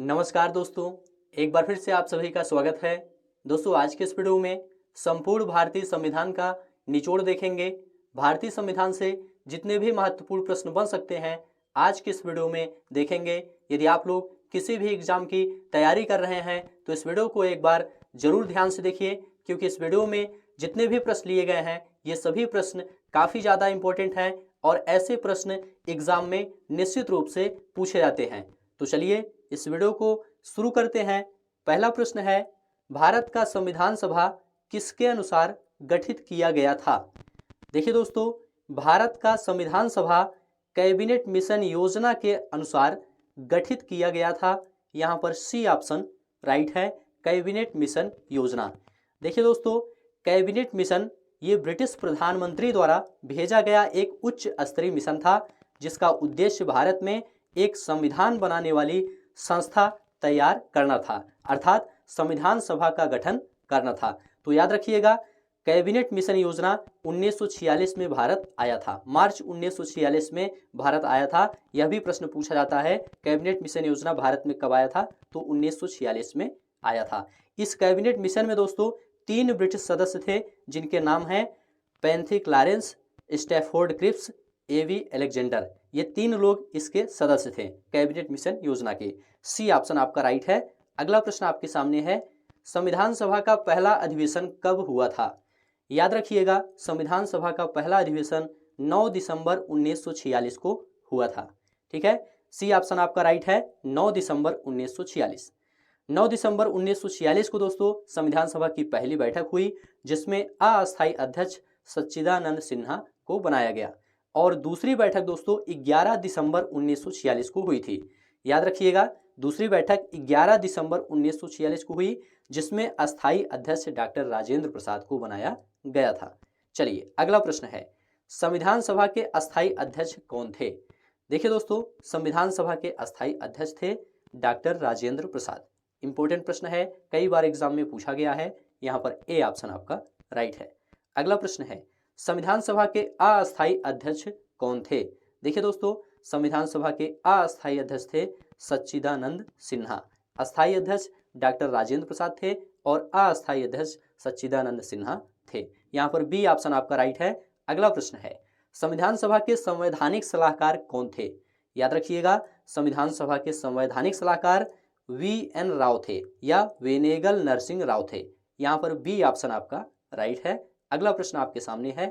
नमस्कार दोस्तों, एक बार फिर से आप सभी का स्वागत है। दोस्तों, आज के इस वीडियो में संपूर्ण भारतीय संविधान का निचोड़ देखेंगे। भारतीय संविधान से जितने भी महत्वपूर्ण प्रश्न बन सकते हैं आज के इस वीडियो में देखेंगे। यदि आप लोग किसी भी एग्जाम की तैयारी कर रहे हैं तो इस वीडियो को एक बार जरूर ध्यान से देखिए, क्योंकि इस वीडियो में जितने भी प्रश्न लिए गए हैं ये सभी प्रश्न काफ़ी ज़्यादा इंपॉर्टेंट हैं और ऐसे प्रश्न एग्जाम में निश्चित रूप से पूछे जाते हैं। तो चलिए इस वीडियो को शुरू करते हैं। पहला प्रश्न है, भारत का संविधान सभा किसके अनुसार गठित किया गया था? देखिए दोस्तों, भारत का संविधान सभा कैबिनेट मिशन योजना के अनुसार गठित किया गया था। यहाँ पर सी ऑप्शन राइट है, कैबिनेट मिशन योजना। देखिए दोस्तों, कैबिनेट मिशन ये ब्रिटिश प्रधानमंत्री द्वारा भेजा गया एक उच्च स्तरीय मिशन था, जिसका उद्देश्य भारत में एक संविधान बनाने वाली संस्था तैयार करना था, अर्थात संविधान सभा का गठन करना था। तो याद रखिएगा, कैबिनेट मिशन योजना 1946 में भारत आया था। मार्च 1946 में भारत आया था। यह भी प्रश्न पूछा जाता है, कैबिनेट मिशन योजना भारत में कब आया था? तो 1946 में आया था। इस कैबिनेट मिशन में दोस्तों 3 ब्रिटिश सदस्य थे, जिनके नाम हैं पैंथिक लॉरेंस, स्टैफोर्ड क्रिप्स, एवी अलेक्जेंडर। ये 3 लोग इसके सदस्य थे कैबिनेट मिशन योजना के। सी ऑप्शन आपका राइट है। अगला प्रश्न आपके सामने है, संविधान सभा का पहला अधिवेशन कब हुआ था? याद रखिएगा, संविधान सभा का पहला अधिवेशन 9 दिसंबर 1946 को हुआ था। ठीक है, सी ऑप्शन आपका राइट है, 9 दिसंबर 1946। 9 दिसंबर 1946 को दोस्तों संविधान सभा की पहली बैठक हुई, जिसमें अस्थायी अध्यक्ष सच्चिदानंद सिन्हा को बनाया गया। और दूसरी बैठक दोस्तों 11 दिसंबर 1946 को हुई थी। याद रखिएगा, दूसरी बैठक 11 दिसंबर 1946 को हुई, जिसमें अस्थायी अध्यक्ष डॉक्टर राजेंद्र प्रसाद को बनाया गया था। चलिए अगला प्रश्न है, संविधान सभा के अस्थायी अध्यक्ष कौन थे? देखिए दोस्तों, संविधान सभा के अस्थायी अध्यक्ष थे डॉक्टर राजेंद्र प्रसाद। इंपॉर्टेंट प्रश्न है, कई बार एग्जाम में पूछा गया है। यहाँ पर ए ऑप्शन आपका राइट है। अगला प्रश्न है, संविधान सभा के अस्थायी अध्यक्ष कौन थे? देखिए दोस्तों, संविधान सभा के अस्थायी अध्यक्ष थे सच्चिदानंद सिन्हा। अस्थायी अध्यक्ष डॉक्टर राजेंद्र प्रसाद थे और अस्थायी अध्यक्ष सच्चिदानंद सिन्हा थे। यहाँ पर बी ऑप्शन आपका राइट है। अगला प्रश्न है, संविधान सभा के संवैधानिक सलाहकार कौन थे? याद रखिएगा, संविधान सभा के संवैधानिक सलाहकार वी.एन. राव थे या वेनेगल नरसिंह राव थे। यहाँ पर बी ऑप्शन आपका राइट है। अगला प्रश्न आपके सामने है,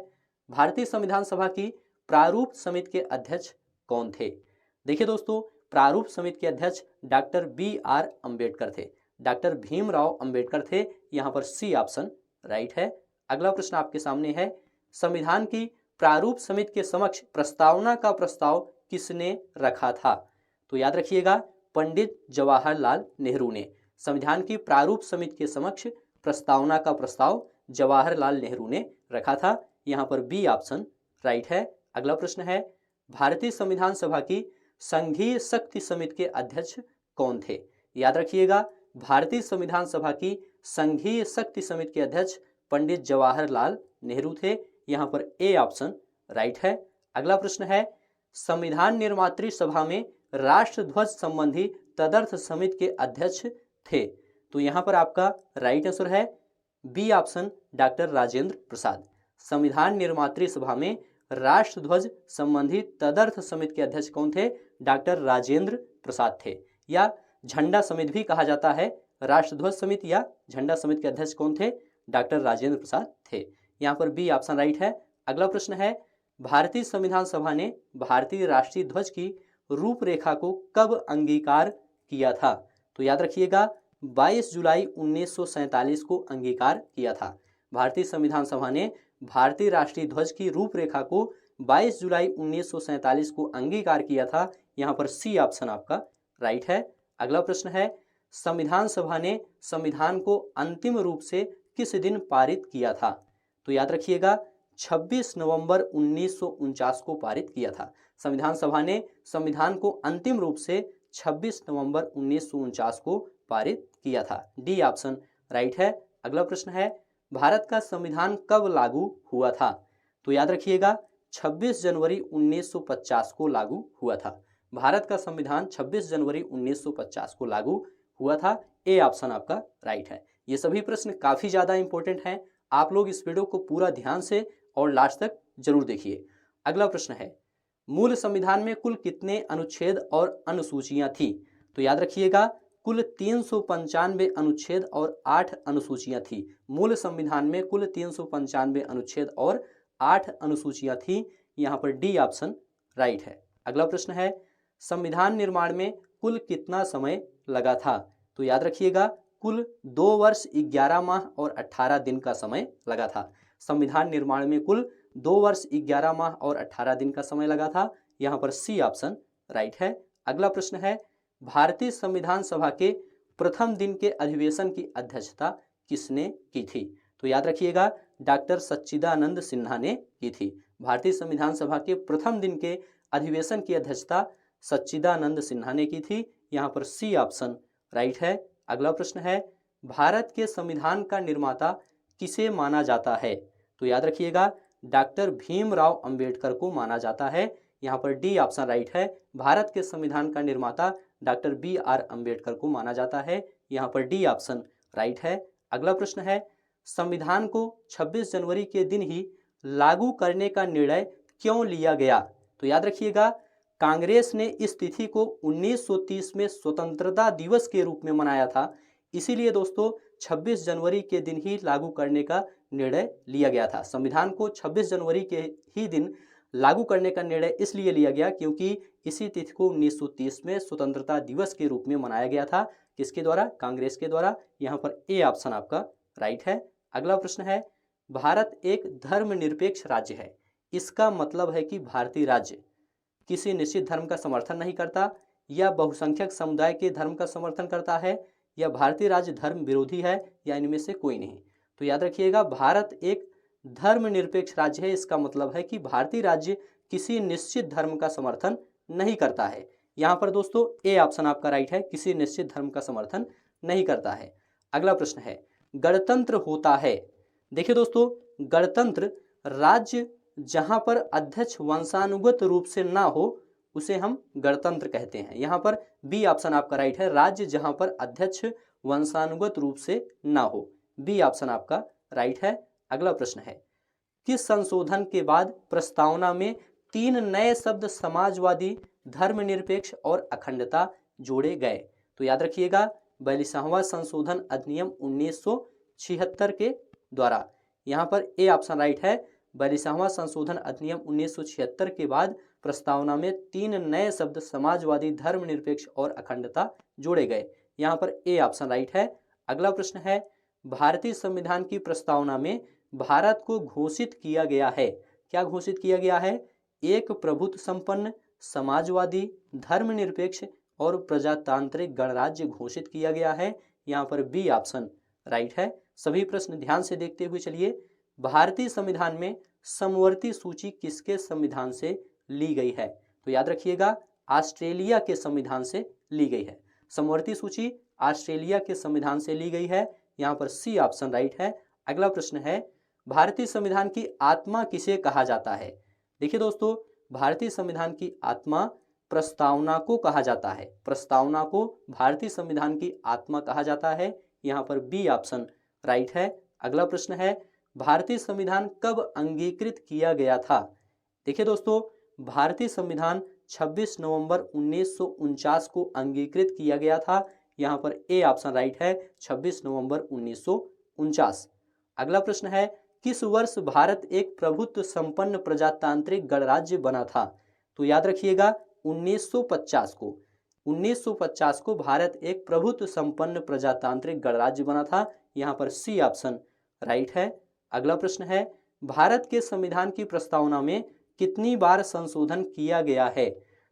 भारतीय संविधान सभा की प्रारूप समिति के अध्यक्ष कौन थे? देखिए दोस्तों, प्रारूप समिति के अध्यक्ष डॉक्टर बी.आर. अंबेडकर थे। डॉक्टर भीमराव अंबेडकर थे। यहाँ पर सी ऑप्शन राइट है। अगला प्रश्न आपके सामने है, संविधान की प्रारूप समिति के समक्ष प्रस्तावना का प्रस्ताव किसने रखा था? तो याद रखिएगा, पंडित जवाहरलाल नेहरू ने। संविधान की प्रारूप समिति के समक्ष प्रस्तावना का प्रस्ताव जवाहरलाल नेहरू ने रखा था। यहाँ पर बी ऑप्शन राइट है। अगला प्रश्न है, भारतीय संविधान सभा की संघीय शक्ति समिति के अध्यक्ष कौन थे? याद रखिएगा, भारतीय संविधान सभा की संघीय शक्ति समिति के अध्यक्ष पंडित जवाहरलाल नेहरू थे। यहाँ पर ए ऑप्शन राइट है। अगला प्रश्न है, संविधान निर्मात्री सभा में राष्ट्रध्वज संबंधी तदर्थ समिति के अध्यक्ष थे। तो यहाँ पर आपका राइट आंसर है B option doctor Rajendra Prasad. संविधान निर्मात्री सभा में राष्ट्रध्वज संबंधी तदर्थ समिति के अध्यक्ष कौन थे? डॉक्टर राजेंद्र प्रसाद थे, या झंडा समिति भी कहा जाता है। राष्ट्रध्वज समिति या झंडा समिति के अध्यक्ष कौन थे? डॉक्टर राजेंद्र प्रसाद थे। यहाँ पर बी ऑप्शन राइट है। अगला प्रश्न है, भारतीय संविधान सभा ने भारतीय राष्ट्रीय ध्वज की रूपरेखा को कब अंगीकार किया था? तो याद रखिएगा, 22 जुलाई 1947 को अंगीकार किया था। भारतीय संविधान सभा ने भारतीय राष्ट्रीय ध्वज की रूपरेखा को 22 जुलाई 1947 को अंगीकार किया था। यहाँ पर सी ऑप्शन आपका राइट है। अगला प्रश्न है, संविधान सभा ने संविधान को अंतिम रूप से किस दिन पारित किया था? तो याद रखिएगा, 26 नवंबर 1949 को पारित किया था। संविधान सभा ने संविधान को अंतिम रूप से 26 नवंबर 1949 को पारित किया था। डी ऑप्शन राइट है। अगला प्रश्न है, भारत का संविधान कब लागू हुआ था? तो याद रखिएगा, 26 जनवरी 1950 को लागू हुआ था। भारत का संविधान 26 जनवरी 1950 को लागू हुआ था। ए ऑप्शन आपका राइट है। ये सभी प्रश्न काफी ज्यादा इंपॉर्टेंट हैं, आप लोग इस वीडियो को पूरा ध्यान से और लास्ट तक जरूर देखिए। अगला प्रश्न है, मूल संविधान में कुल कितने अनुच्छेद और अनुसूचियां थी? तो याद रखिएगा, कुल 395 अनुच्छेद और 8 अनुसूचियां थी। मूल संविधान में कुल 395 अनुच्छेद और 8 अनुसूचियां थी। यहाँ पर डी ऑप्शन राइट है। अगला प्रश्न है, संविधान निर्माण में कुल कितना समय लगा था? तो याद रखिएगा, कुल 2 वर्ष 11 माह और 18 दिन का समय लगा था। संविधान निर्माण में कुल 2 वर्ष 11 माह और 18 दिन का समय लगा था। यहाँ पर सी ऑप्शन राइट है। अगला प्रश्न है, भारतीय संविधान सभा के प्रथम दिन के अधिवेशन की अध्यक्षता किसने की थी? तो याद रखिएगा, डॉक्टर सच्चिदानंद सिन्हा ने की थी। भारतीय संविधान सभा के प्रथम दिन के अधिवेशन की अध्यक्षता सच्चिदानंद सिन्हा ने की थी। यहाँ पर सी ऑप्शन राइट है। अगला प्रश्न है, भारत के संविधान का निर्माता किसे माना जाता है? तो याद रखिएगा, डॉक्टर भीमराव अंबेडकर को माना जाता है। यहाँ पर डी ऑप्शन राइट है। भारत के संविधान का निर्माता डॉक्टर BR अंबेडकर को माना जाता है। यहाँ पर डी ऑप्शन राइट है। अगला प्रश्न है, संविधान को 26 जनवरी के दिन ही लागू करने का निर्णय क्यों लिया गया? तो याद रखिएगा, कांग्रेस ने इस तिथि को 1930 में स्वतंत्रता दिवस के रूप में मनाया था। इसीलिए दोस्तों 26 जनवरी के दिन ही लागू करने का निर्णय लिया गया था। संविधान को 26 जनवरी के ही दिन लागू करने का निर्णय इसलिए लिया गया क्योंकि इसी तिथि को 1930 में स्वतंत्रता दिवस के रूप में मनाया गया था। किसके द्वारा? कांग्रेस के द्वारा। यहाँ पर ए ऑप्शन आपका राइट है। अगला प्रश्न है, भारत एक धर्मनिरपेक्ष राज्य है, इसका मतलब है कि भारतीय राज्य किसी निश्चित धर्म का समर्थन नहीं करता, या बहुसंख्यक समुदाय के धर्म का समर्थन करता है, या भारतीय राज्य धर्म विरोधी है, या इनमें से कोई नहीं। तो याद रखिएगा, भारत एक धर्मनिरपेक्ष राज्य है, इसका मतलब है कि भारतीय राज्य किसी निश्चित धर्म का समर्थन नहीं करता है। यहाँ पर दोस्तों ए ऑप्शन आपका राइट है, किसी निश्चित धर्म का समर्थन नहीं करता है। अगला प्रश्न है, गणतंत्र होता है। देखिए दोस्तों, गणतंत्र राज्य जहां पर अध्यक्ष वंशानुगत रूप से ना हो उसे हम गणतंत्र कहते हैं। यहाँ पर बी ऑप्शन आपका राइट है, राज्य जहां पर अध्यक्ष वंशानुगत रूप से ना हो। बी ऑप्शन आपका राइट है। अगला प्रश्न है, किस संशोधन के बाद प्रस्तावना में 3 नए शब्द समाजवादी, धर्मनिरपेक्ष और अखंडता जोड़े गए? तो याद रखिएगा, 42वां संशोधन अधिनियम 1976 के द्वारा। यहाँ पर ए ऑप्शन राइट है। 42वां संशोधन अधिनियम 1976 के बाद प्रस्तावना में 3 नए शब्द समाजवादी, धर्मनिरपेक्ष और अखंडता जोड़े गए। यहाँ पर ए ऑप्शन राइट है। अगला प्रश्न है, भारतीय संविधान की प्रस्तावना में भारत को घोषित किया गया है, क्या घोषित किया गया है? एक प्रभुत्व संपन्न, समाजवादी, धर्मनिरपेक्ष और प्रजातांत्रिक गणराज्य घोषित किया गया है। यहाँ पर बी ऑप्शन राइट है। सभी प्रश्न ध्यान से देखते हुए चलिए। भारतीय संविधान में समवर्ती सूची किसके संविधान से ली गई है? तो याद रखिएगा, ऑस्ट्रेलिया के संविधान से ली गई है। समवर्ती सूची ऑस्ट्रेलिया के संविधान से ली गई है। यहाँ पर सी ऑप्शन राइट है। अगला प्रश्न है, भारतीय संविधान की आत्मा किसे कहा जाता है? देखिए दोस्तों, भारतीय संविधान की आत्मा प्रस्तावना को कहा जाता है। प्रस्तावना को भारतीय संविधान की आत्मा कहा जाता है। यहाँ पर बी ऑप्शन राइट है। अगला प्रश्न है, भारतीय संविधान कब अंगीकृत किया गया था? देखिए दोस्तों, भारतीय संविधान 26 नवंबर 1949 को अंगीकृत किया गया था। यहाँ पर ए ऑप्शन राइट है, 26 नवंबर 1949। अगला प्रश्न है, किस वर्ष भारत एक प्रभुत्व संपन्न प्रजातांत्रिक गणराज्य बना था? तो याद रखिएगा, 1950 को। 1950 को भारत एक प्रभुत्व संपन्न प्रजातांत्रिक गणराज्य बना था। यहाँ पर सी ऑप्शन राइट है। अगला प्रश्न है, भारत के संविधान की प्रस्तावना में कितनी बार संशोधन किया गया है?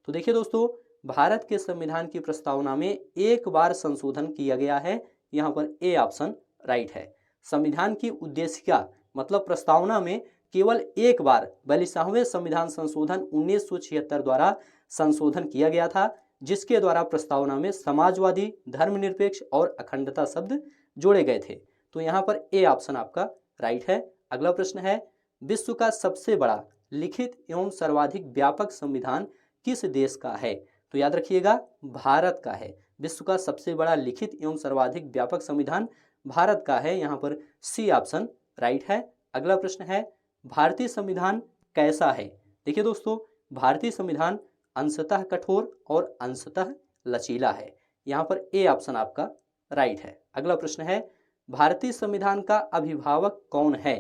तो देखिए दोस्तों, भारत के संविधान की प्रस्तावना में एक बार संशोधन किया गया है। यहाँ पर ए ऑप्शन राइट है। संविधान की उद्देशिका मतलब प्रस्तावना में केवल एक बार 42वें संविधान संशोधन 1976 द्वारा संशोधन किया गया था, जिसके द्वारा प्रस्तावना में समाजवादी, धर्मनिरपेक्ष और अखंडता शब्द जोड़े गए थे। तो यहाँ पर ए ऑप्शन आपका राइट है। अगला प्रश्न है, विश्व का सबसे बड़ा लिखित एवं सर्वाधिक व्यापक संविधान किस देश का है? तो याद रखिएगा भारत का है। विश्व का सबसे बड़ा लिखित एवं सर्वाधिक व्यापक संविधान भारत का है, यहाँ पर सी ऑप्शन राइट है। अगला प्रश्न है भारतीय संविधान कैसा है। देखिए दोस्तों, भारतीय संविधान अंशतः कठोर और अंशतः लचीला है, यहाँ पर ए ऑप्शन आपका राइट है। अगला प्रश्न है भारतीय संविधान का अभिभावक कौन है।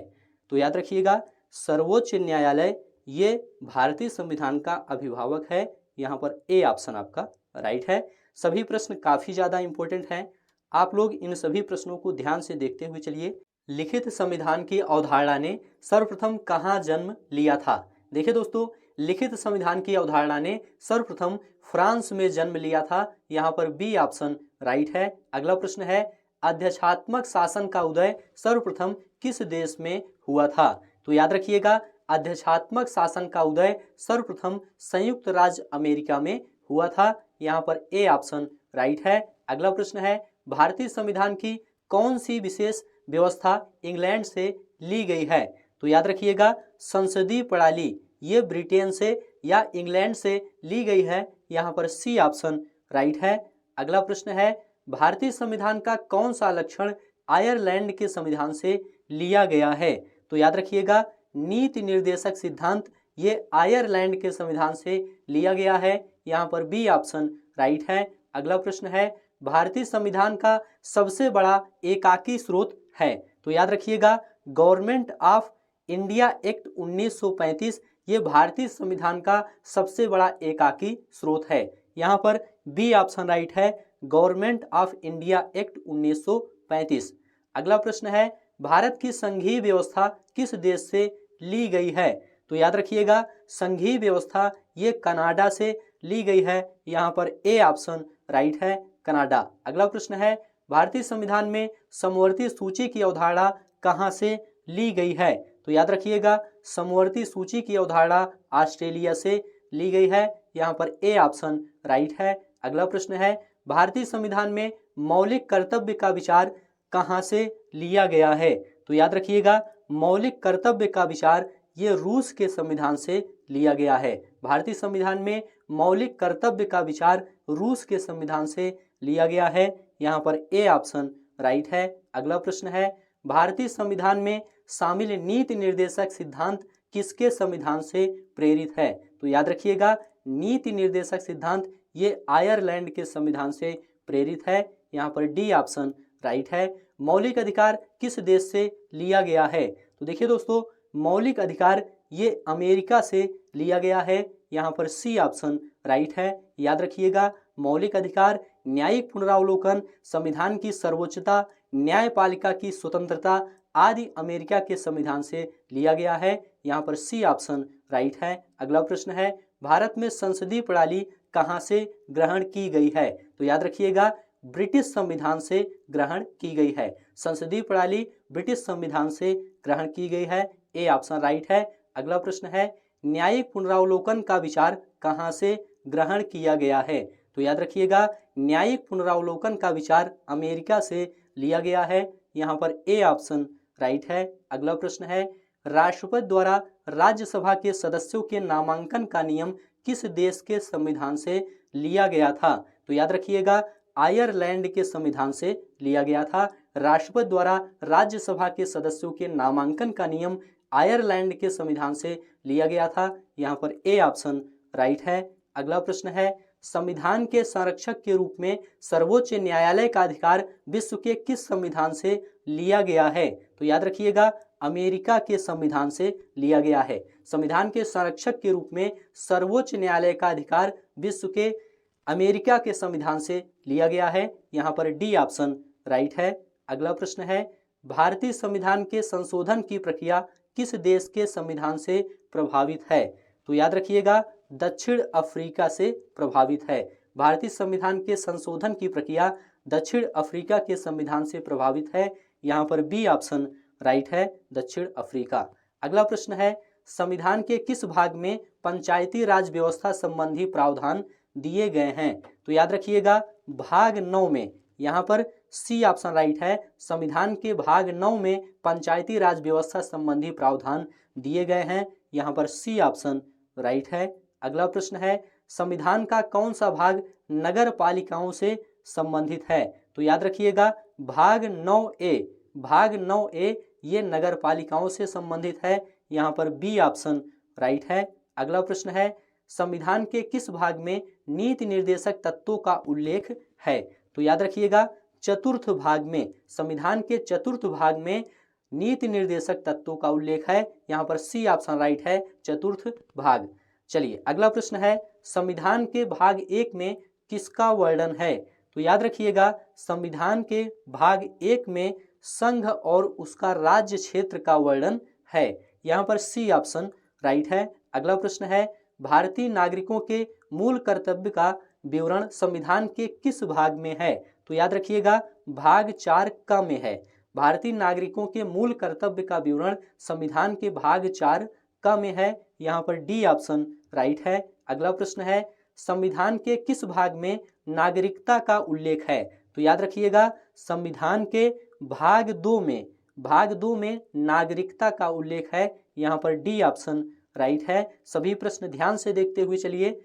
तो याद रखिएगा सर्वोच्च न्यायालय ये भारतीय संविधान का अभिभावक है, यहाँ पर ए ऑप्शन आपका राइट है। सभी प्रश्न काफी ज्यादा इंपॉर्टेंट हैं, आप लोग इन सभी प्रश्नों को ध्यान से देखते हुए चलिए। लिखित संविधान की अवधारणा ने सर्वप्रथम कहाँ जन्म लिया था। देखिए दोस्तों, लिखित संविधान की अवधारणा ने सर्वप्रथम फ्रांस में जन्म लिया था, यहाँ पर बी ऑप्शन राइट है। अगला प्रश्न है अध्यक्षात्मक शासन का उदय सर्वप्रथम किस देश में हुआ था। तो याद रखिएगा अध्यक्षात्मक शासन का उदय सर्वप्रथम संयुक्त राज्य अमेरिका में हुआ था, यहाँ पर ए ऑप्शन राइट है। अगला प्रश्न है भारतीय संविधान की कौन सी विशेष व्यवस्था इंग्लैंड से ली गई है। तो याद रखिएगा संसदीय प्रणाली ये ब्रिटेन से या इंग्लैंड से ली गई है, यहाँ पर सी ऑप्शन राइट है। अगला प्रश्न है भारतीय संविधान का कौन सा लक्षण आयरलैंड के संविधान से लिया गया है। तो याद रखिएगा नीति निर्देशक सिद्धांत ये आयरलैंड के संविधान से लिया गया है, यहाँ पर बी ऑप्शन राइट है। अगला प्रश्न है भारतीय संविधान का सबसे बड़ा एकाकी स्रोत है। तो याद रखिएगा गवर्नमेंट ऑफ इंडिया एक्ट 1935 ये भारतीय संविधान का सबसे बड़ा एकाकी स्रोत है, यहाँ पर बी ऑप्शन राइट है, गवर्नमेंट ऑफ इंडिया एक्ट 1935। अगला प्रश्न है भारत की संघीय व्यवस्था किस देश से ली गई है। तो याद रखिएगा संघीय व्यवस्था ये कनाडा से ली गई है, यहाँ पर ए ऑप्शन राइट है, कनाडा। अगला प्रश्न है भारतीय संविधान में समवर्ती सूची की अवधारणा कहाँ से ली गई है। तो याद रखिएगा समवर्ती सूची की अवधारणा ऑस्ट्रेलिया से ली गई है, यहाँ पर ए ऑप्शन राइट है। अगला प्रश्न है भारतीय संविधान में मौलिक कर्तव्य का विचार कहाँ से लिया गया है। तो याद रखिएगा मौलिक कर्तव्य का विचार ये रूस के संविधान से लिया गया है। भारतीय संविधान में मौलिक कर्तव्य का विचार रूस के संविधान से लिया गया है, यहाँ पर ए ऑप्शन राइट है। अगला प्रश्न है भारतीय संविधान में शामिल नीति निर्देशक सिद्धांत किसके संविधान से प्रेरित है। तो याद रखिएगा नीति निर्देशक सिद्धांत ये आयरलैंड के संविधान से प्रेरित है, यहाँ पर डी ऑप्शन राइट है। मौलिक अधिकार किस देश से लिया गया है। तो देखिए दोस्तों मौलिक अधिकार ये अमेरिका से लिया गया है, यहाँ पर सी ऑप्शन राइट है। याद रखिएगा मौलिक अधिकार न्यायिक पुनरावलोकन संविधान की सर्वोच्चता न्यायपालिका की स्वतंत्रता आदि अमेरिका के संविधान से लिया गया है, यहाँ पर सी ऑप्शन राइट है। अगला प्रश्न है भारत में संसदीय प्रणाली कहाँ से ग्रहण की गई है। तो याद रखिएगा ब्रिटिश संविधान से ग्रहण की गई है, संसदीय प्रणाली ब्रिटिश संविधान से ग्रहण की गई है, ए ऑप्शन राइट है। अगला प्रश्न है न्यायिक पुनरावलोकन का विचार कहाँ से ग्रहण किया गया है। तो याद रखिएगा न्यायिक पुनरावलोकन का विचार अमेरिका से लिया गया है, यहाँ पर ए ऑप्शन राइट है। अगला प्रश्न है राष्ट्रपति द्वारा राज्यसभा के सदस्यों के नामांकन का नियम किस देश के संविधान से लिया गया था। तो याद रखिएगा आयरलैंड के संविधान से लिया गया था। राष्ट्रपति द्वारा राज्यसभा के सदस्यों के नामांकन का नियम आयरलैंड के संविधान से लिया गया था, यहाँ पर ए ऑप्शन राइट है। अगला प्रश्न है संविधान के संरक्षक के रूप में सर्वोच्च न्यायालय का अधिकार विश्व के किस संविधान से लिया गया है। तो याद रखिएगा अमेरिका के संविधान से लिया गया है। संविधान के संरक्षक के रूप में सर्वोच्च न्यायालय का अधिकार विश्व के अमेरिका के संविधान से लिया गया है, यहाँ पर डी ऑप्शन राइट है। अगला प्रश्न है भारतीय संविधान के संशोधन की प्रक्रिया किस देश के संविधान से प्रभावित है। तो याद रखिएगा दक्षिण अफ्रीका से प्रभावित है। भारतीय संविधान के संशोधन की प्रक्रिया दक्षिण अफ्रीका के संविधान से प्रभावित है, यहाँ पर बी ऑप्शन राइट है, दक्षिण अफ्रीका। अगला प्रश्न है संविधान के किस भाग में पंचायती राज व्यवस्था संबंधी प्रावधान दिए गए हैं। तो याद रखिएगा भाग 9 में, यहाँ पर सी ऑप्शन राइट है, संविधान के भाग 9 में पंचायती राज व्यवस्था संबंधी प्रावधान दिए गए हैं, यहाँ पर सी ऑप्शन राइट है। अगला प्रश्न है संविधान का कौन सा भाग नगर पालिकाओं से संबंधित है? तो याद रखिएगा भाग 9A, भाग 9A ये नगर पालिकाओं से संबंधित है। यहाँ पर बी ऑप्शन राइट है। अगला प्रश्न है संविधान के किस भाग में नीति निर्देशक तत्वों का उल्लेख है? तो याद रखिएगा चतुर्थ भाग में, संविधान के चतुर्थ भाग में नीति निर्देशक तत्वों का उल्लेख है। यहाँ पर सी ऑप्शन राइट है, चतुर्थ भाग। चलिए अगला प्रश्न है संविधान के भाग 1 में किसका वर्णन है? तो याद रखिएगा संविधान के भाग 1 में संघ और उसका राज्य क्षेत्र का वर्णन है। यहाँ पर सी ऑप्शन राइट है। अगला प्रश्न है भारतीय नागरिकों के मूल कर्तव्य का विवरण संविधान के किस भाग में है? तो याद रखिएगा भाग 4 क में है। भारतीय नागरिकों के मूल कर्तव्य का विवरण संविधान के भाग 4 क में है। यहाँ पर डी ऑप्शन राइट है। अगला प्रश्न है संविधान के किस भाग में नागरिकता का उल्लेख है? तो याद रखिएगा संविधान के भाग 2 में, भाग 2 में नागरिकता का उल्लेख है। यहाँ पर डी ऑप्शन राइट है। सभी प्रश्न ध्यान से देखते हुए चलिए।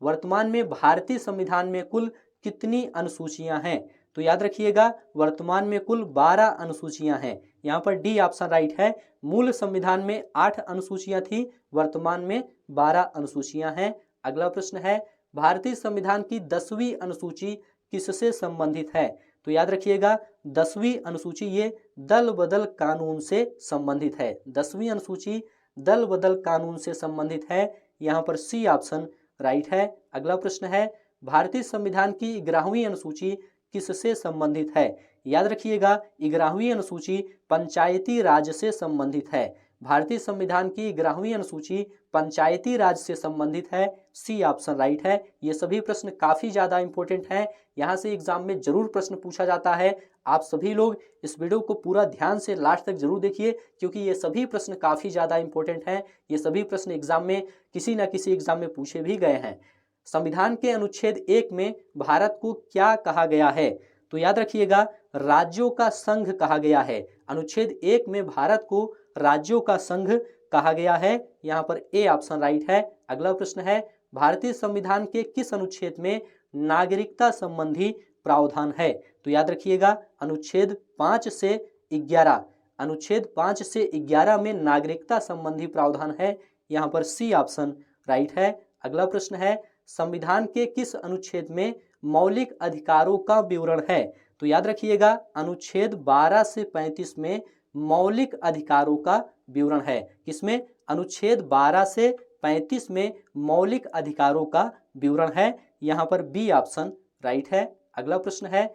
वर्तमान में भारतीय संविधान में कुल कितनी अनुसूचियां हैं? तो याद रखिएगा वर्तमान में कुल 12 अनुसूचियां हैं। यहाँ पर डी ऑप्शन राइट है। मूल संविधान में 8 अनुसूचियां थी, वर्तमान में 12 अनुसूचियां हैं। अगला प्रश्न है भारतीय संविधान की 10वीं अनुसूची किससे संबंधित है? तो याद रखिएगा 10वीं अनुसूची ये दल बदल कानून से संबंधित है। 10वीं अनुसूची दल बदल कानून से संबंधित है। यहाँ पर सी ऑप्शन राइट है। अगला प्रश्न है भारतीय संविधान की 11वीं अनुसूची किससे संबंधित है? याद रखिएगा 11वीं अनुसूची पंचायती राज से संबंधित है। भारतीय संविधान की 11वीं अनुसूची पंचायती राज से संबंधित है। सी ऑप्शन राइट है। ये सभी प्रश्न काफी ज्यादा इंपॉर्टेंट हैं, यहाँ से एग्जाम में जरूर प्रश्न पूछा जाता है। आप सभी लोग इस वीडियो को पूरा ध्यान से लास्ट तक जरूर देखिए, क्योंकि ये सभी प्रश्न काफी ज्यादा इंपॉर्टेंट हैं। ये सभी प्रश्न एग्जाम में किसी न किसी एग्जाम में पूछे भी गए हैं। संविधान के अनुच्छेद 1 में भारत को क्या कहा गया है? तो याद रखिएगा राज्यों का संघ कहा गया है। अनुच्छेद 1 में भारत को राज्यों का संघ कहा गया है। यहाँ पर ए ऑप्शन राइट है। अगला प्रश्न है भारतीय संविधान के किस अनुच्छेद में नागरिकता संबंधी प्रावधान है? तो याद रखिएगा अनुच्छेद 5 से 11, अनुच्छेद 5 से 11 में नागरिकता संबंधी प्रावधान है। यहाँ पर सी ऑप्शन राइट है। अगला प्रश्न है संविधान के किस अनुच्छेद में मौलिक अधिकारों का विवरण है? तो याद रखिएगा अनुच्छेद 12 से 35 में मौलिक अधिकारों का विवरण है। किसमें? अनुच्छेद 12 से 35 में मौलिक अधिकारों का विवरण है। यहाँ पर बी ऑप्शन राइट है। अगला प्रश्न है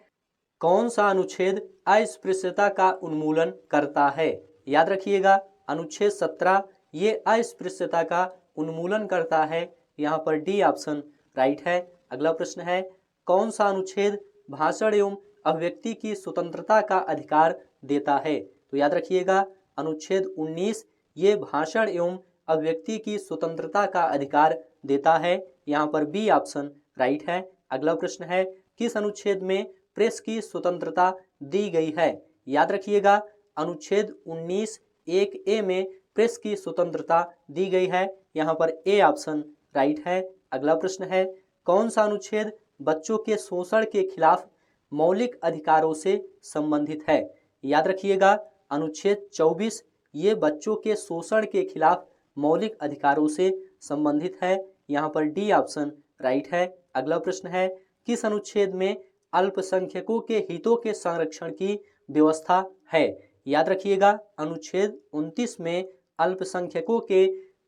कौन सा अनुच्छेद अस्पृश्यता का उन्मूलन करता है? याद रखिएगा अनुच्छेद 17 ये अस्पृश्यता का उन्मूलन करता है। यहाँ पर डी ऑप्शन राइट है। अगला प्रश्न है कौन सा अनुच्छेद भाषण एवं अभिव्यक्ति की स्वतंत्रता का अधिकार देता है? तो याद रखिएगा अनुच्छेद 19 ये भाषण एवं अभिव्यक्ति की स्वतंत्रता का अधिकार देता है। यहाँ पर बी ऑप्शन राइट है। अगला प्रश्न है किस अनुच्छेद में प्रेस की स्वतंत्रता दी गई है? याद रखिएगा अनुच्छेद 19 1A में प्रेस की स्वतंत्रता दी गई है। यहाँ पर ए ऑप्शन राइट है। अगला प्रश्न है कौन सा अनुच्छेद बच्चों के शोषण के खिलाफ मौलिक अधिकारों से संबंधित है? याद रखिएगा अनुच्छेद 24 ये बच्चों के शोषण के खिलाफ मौलिक अधिकारों से संबंधित है। यहाँ पर डी ऑप्शन राइट है। अगला प्रश्न है किस अनुच्छेद में अल्पसंख्यकों के हितों के संरक्षण की व्यवस्था है? याद रखिएगा अनुच्छेद 29 में अल्पसंख्यकों के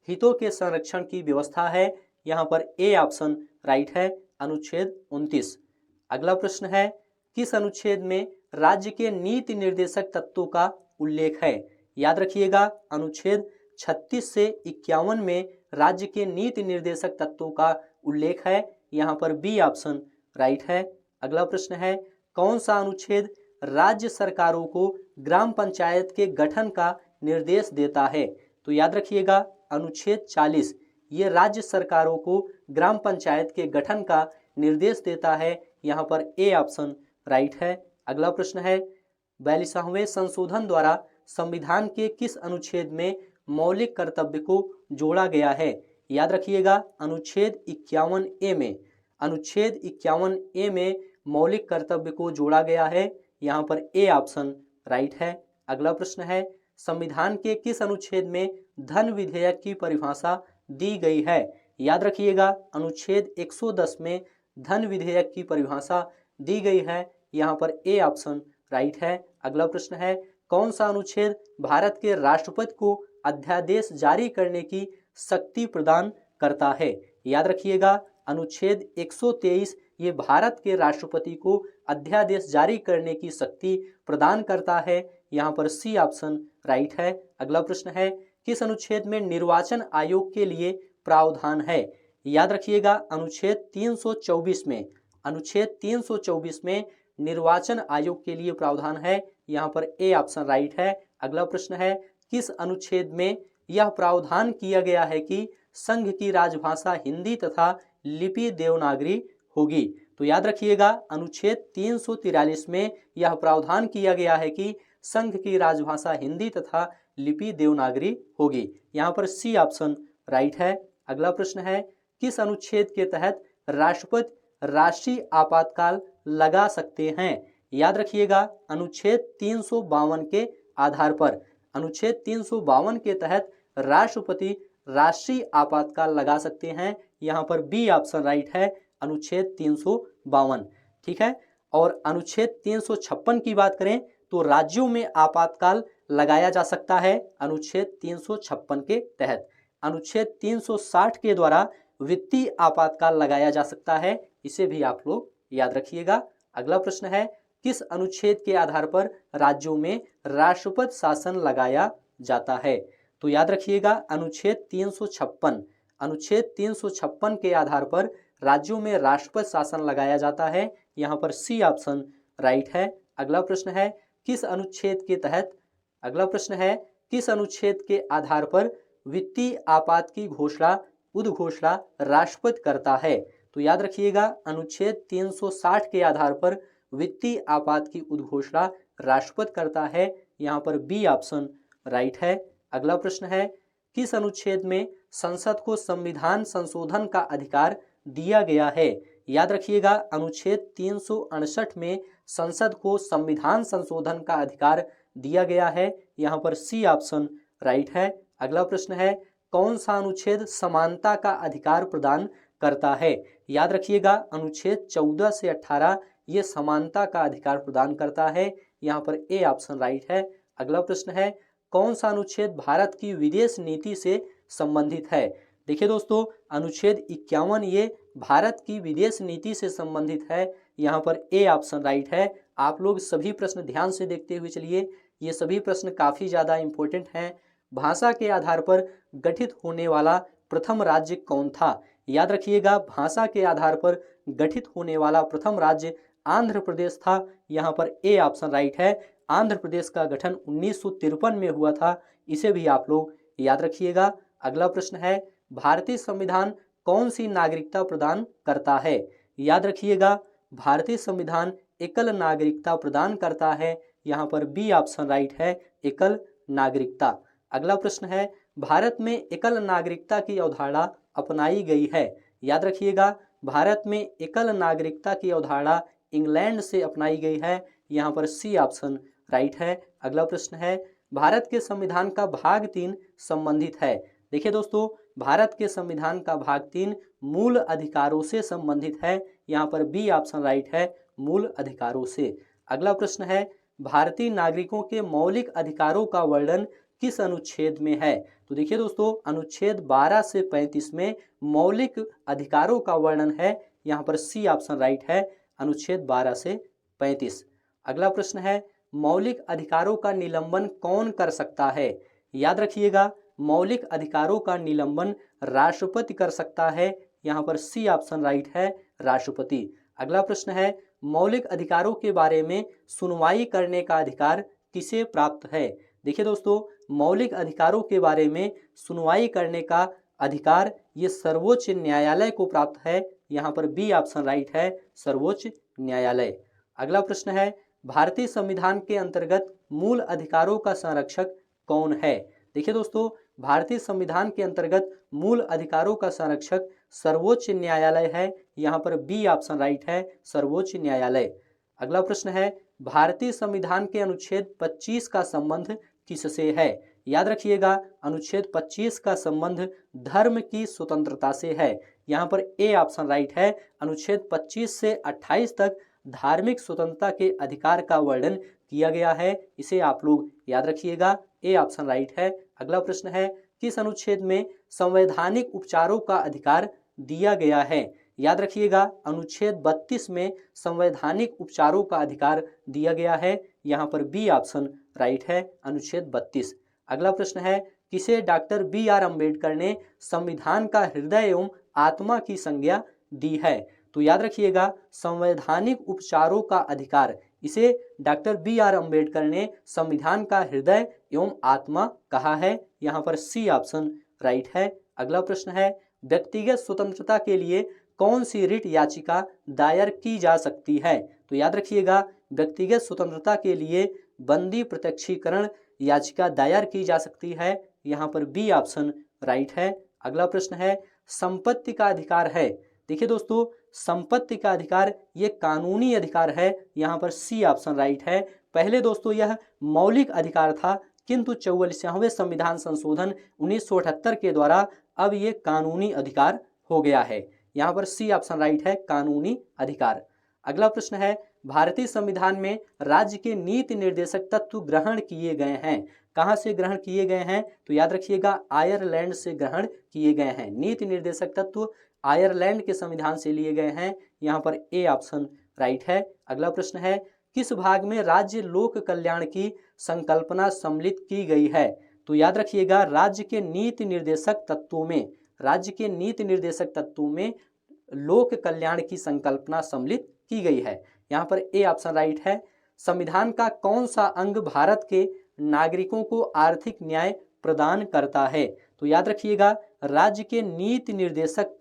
हितों के संरक्षण की व्यवस्था है। यहाँ पर ए ऑप्शन राइट है, अनुच्छेद 29। अगला प्रश्न है किस अनुच्छेद में राज्य के नीति निर्देशक तत्वों का उल्लेख है? याद रखिएगा अनुच्छेद 36 से 51 में राज्य के नीति निर्देशक तत्वों का उल्लेख है। यहाँ पर बी ऑप्शन राइट है। अगला प्रश्न है कौन सा अनुच्छेद राज्य सरकारों को ग्राम पंचायत के गठन का निर्देश देता है? तो याद रखिएगा अनुच्छेद 40 ये राज्य सरकारों को ग्राम पंचायत के गठन का निर्देश देता है। यहाँ पर ए ऑप्शन राइट है। अगला प्रश्न है 42वें संशोधन द्वारा संविधान के किस अनुच्छेद में मौलिक कर्तव्य को जोड़ा गया है? याद रखिएगा अनुच्छेद 51A में, अनुच्छेद 51A में मौलिक कर्तव्य को जोड़ा गया है। यहाँ पर ए ऑप्शन राइट है। अगला प्रश्न है, संविधान के किस अनुच्छेद में धन विधेयक की परिभाषा दी गई है? याद रखिएगा अनुच्छेद 110 में धन विधेयक की परिभाषा दी गई है। यहाँ पर ए ऑप्शन राइट है। अगला प्रश्न है, कौन सा अनुच्छेद भारत के राष्ट्रपति को अध्यादेश जारी करने की शक्ति प्रदान करता है? याद रखिएगा अनुच्छेद 123 ये भारत के राष्ट्रपति को अध्यादेश जारी करने की शक्ति प्रदान करता है। यहाँ पर सी ऑप्शन राइट है। अगला प्रश्न है, किस अनुच्छेद में निर्वाचन आयोग के लिए प्रावधान है? याद रखिएगा अनुच्छेद 324 में, अनुच्छेद 324 में निर्वाचन आयोग के लिए प्रावधान है। यहाँ पर ए ऑप्शन राइट है। अगला प्रश्न है, किस अनुच्छेद में यह प्रावधान किया गया है कि संघ की राजभाषा हिंदी तथा लिपि देवनागरी होगी? तो याद रखिएगा अनुच्छेद 343 में यह प्रावधान किया गया है कि संघ की राजभाषा हिंदी तथा लिपि देवनागरी होगी। यहाँ पर सी ऑप्शन राइट है। अगला प्रश्न है, किस अनुच्छेद के तहत राष्ट्रपति राष्ट्रीय आपातकाल लगा सकते हैं? याद रखिएगा अनुच्छेद 352 के आधार पर, अनुच्छेद 352 के तहत राष्ट्रपति राष्ट्रीय आपातकाल लगा सकते हैं। यहाँ पर बी ऑप्शन राइट है, अनुच्छेद 352। ठीक है, और अनुच्छेद 356 की बात करें तो राज्यों में आपातकाल लगाया जा सकता है अनुच्छेद 356 के तहत। अनुच्छेद 360 के द्वारा वित्तीय आपातकाल लगाया जा सकता है, इसे भी आप लोग याद रखिएगा। अगला प्रश्न है, किस अनुच्छेद के आधार पर राज्यों में राष्ट्रपति शासन लगाया जाता है? तो याद रखिएगा अनुच्छेद 356, अनुच्छेद 356 के आधार पर राज्यों में राष्ट्रपति शासन लगाया जाता है। यहाँ पर सी ऑप्शन राइट है। अगला प्रश्न है, किस अनुच्छेद के तहत, अगला प्रश्न है, किस अनुच्छेद के आधार पर वित्तीय आपात की घोषणा उद्घोषणा राष्ट्रपति करता है? तो याद रखिएगा अनुच्छेद 360 के आधार पर वित्तीय आपात की उद्घोषणा राष्ट्रपति करता है। यहाँ पर बी ऑप्शन राइट है। अगला प्रश्न है, किस अनुच्छेद में संसद को संविधान संशोधन का अधिकार दिया गया है? याद रखिएगा अनुच्छेद 368 में संसद को संविधान संशोधन का अधिकार दिया गया है। यहाँ पर सी ऑप्शन राइट है। अगला प्रश्न है, कौन सा अनुच्छेद समानता का अधिकार प्रदान करता है? याद रखिएगा अनुच्छेद 14 से 18 ये समानता का अधिकार प्रदान करता है। यहाँ पर ए ऑप्शन राइट है। अगला प्रश्न है, कौन सा अनुच्छेद भारत की विदेश नीति से संबंधित है? देखिए दोस्तों, अनुच्छेद 51 ये भारत की विदेश नीति से संबंधित है। यहाँ पर ए ऑप्शन राइट है। आप लोग सभी प्रश्न ध्यान से देखते हुए चलिए, ये सभी प्रश्न काफ़ी ज़्यादा इम्पोर्टेंट हैं। भाषा के आधार पर गठित होने वाला प्रथम राज्य कौन था? याद रखिएगा भाषा के आधार पर गठित होने वाला प्रथम राज्य आंध्र प्रदेश था। यहाँ पर ए ऑप्शन राइट है। आंध्र प्रदेश का गठन 1953 में हुआ था, इसे भी आप लोग याद रखिएगा। अगला प्रश्न है, भारतीय संविधान कौन सी नागरिकता प्रदान करता है? याद रखिएगा भारतीय संविधान एकल नागरिकता प्रदान करता है। यहाँ पर बी ऑप्शन राइट है, एकल नागरिकता। अगला प्रश्न है, भारत में एकल नागरिकता की अवधारणा अपनाई गई है? याद रखिएगा भारत में एकल नागरिकता की अवधारणा इंग्लैंड से अपनाई गई है। यहाँ पर सी ऑप्शन राइट है। अगला प्रश्न है, भारत के संविधान का भाग 3 संबंधित है? देखिए दोस्तों, भारत के संविधान का भाग 3 मूल अधिकारों से संबंधित है। यहाँ पर बी ऑप्शन राइट है, मूल अधिकारों से। अगला प्रश्न है, भारतीय नागरिकों के मौलिक अधिकारों का वर्णन किस अनुच्छेद में है? तो देखिए दोस्तों, अनुच्छेद 12 से 35 में मौलिक अधिकारों का वर्णन है। यहाँ पर सी ऑप्शन राइट है, अनुच्छेद 12 से 35। अगला प्रश्न है, मौलिक अधिकारों का निलंबन कौन कर सकता है? याद रखिएगा मौलिक अधिकारों का निलंबन राष्ट्रपति कर सकता है। यहाँ पर सी ऑप्शन राइट है, राष्ट्रपति। अगला प्रश्न है, मौलिक अधिकारों के बारे में सुनवाई करने का अधिकार किसे प्राप्त है? देखिए दोस्तों, मौलिक अधिकारों के बारे में सुनवाई करने का अधिकार ये सर्वोच्च न्यायालय को प्राप्त है। यहाँ पर बी ऑप्शन राइट है, सर्वोच्च न्यायालय। अगला प्रश्न है, भारतीय संविधान के अंतर्गत मूल अधिकारों का संरक्षक कौन है? देखिए दोस्तों, भारतीय संविधान के अंतर्गत मूल अधिकारों का संरक्षक सर्वोच्च न्यायालय है। यहाँ पर बी ऑप्शन राइट है, सर्वोच्च न्यायालय। अगला प्रश्न है, भारतीय संविधान के अनुच्छेद 25 का संबंध किससे है? याद रखिएगा, अनुच्छेद 25 का संबंध धर्म की स्वतंत्रता से है। यहाँ पर ए ऑप्शन राइट है। अनुच्छेद 25 से 28 तक धार्मिक स्वतंत्रता के अधिकार का वर्णन किया गया है। इसे आप लोग याद रखिएगा, ए ऑप्शन राइट है। अगला प्रश्न है, किस अनुच्छेद में संवैधानिक उपचारों का अधिकार दिया गया है? याद रखिएगा, अनुच्छेद 32 में संवैधानिक उपचारों का अधिकार दिया गया है। यहाँ पर बी ऑप्शन राइट है, अनुच्छेद 32। अगला प्रश्न है, किसे डॉक्टर बी आर अम्बेडकर ने संविधान का हृदय एवं आत्मा की संज्ञा दी है? तो याद रखिएगा, संवैधानिक उपचारों का अधिकार, इसे डॉक्टर बी आर अम्बेडकर ने संविधान का हृदय एवं आत्मा कहा है। यहाँ पर सी ऑप्शन राइट है। अगला प्रश्न है, व्यक्तिगत स्वतंत्रता के लिए कौन सी रिट याचिका दायर की जा सकती है? तो याद रखिएगा, व्यक्तिगत स्वतंत्रता के लिए बंदी प्रत्यक्षीकरण याचिका दायर की जा सकती है। यहाँ पर बी ऑप्शन राइट है। अगला प्रश्न है, संपत्ति का अधिकार है। देखिए दोस्तों, संपत्ति का अधिकार ये कानूनी अधिकार है। यहाँ पर सी ऑप्शन राइट है। पहले दोस्तों यह मौलिक अधिकार था, किंतु 44वें संविधान संशोधन 1978 के द्वारा अब ये कानूनी अधिकार हो गया है। यहाँ पर सी ऑप्शन राइट है, कानूनी अधिकार। अगला प्रश्न है, भारतीय संविधान में राज्य के नीति निर्देशक तत्व ग्रहण किए गए हैं। कहाँ से ग्रहण किए गए हैं? तो याद रखिएगा, आयरलैंड से ग्रहण किए गए हैं। नीति निर्देशक तत्व आयरलैंड के संविधान से लिए गए हैं। यहाँ पर ए ऑप्शन राइट है। अगला प्रश्न है, किस भाग में राज्य लोक कल्याण की संकल्पना सम्मिलित की गई है? तो याद रखिएगा, राज्य के नीति निर्देशक तत्वों में लोक कल्याण की संकल्पना सम्मिलित की गई है। यहाँ पर ए ऑप्शन राइट है। संविधान का कौन सा अंग भारत के नागरिकों को आर्थिक न्याय प्रदान करता है? तो याद रखिएगा, राज्य के नीति निर्देशक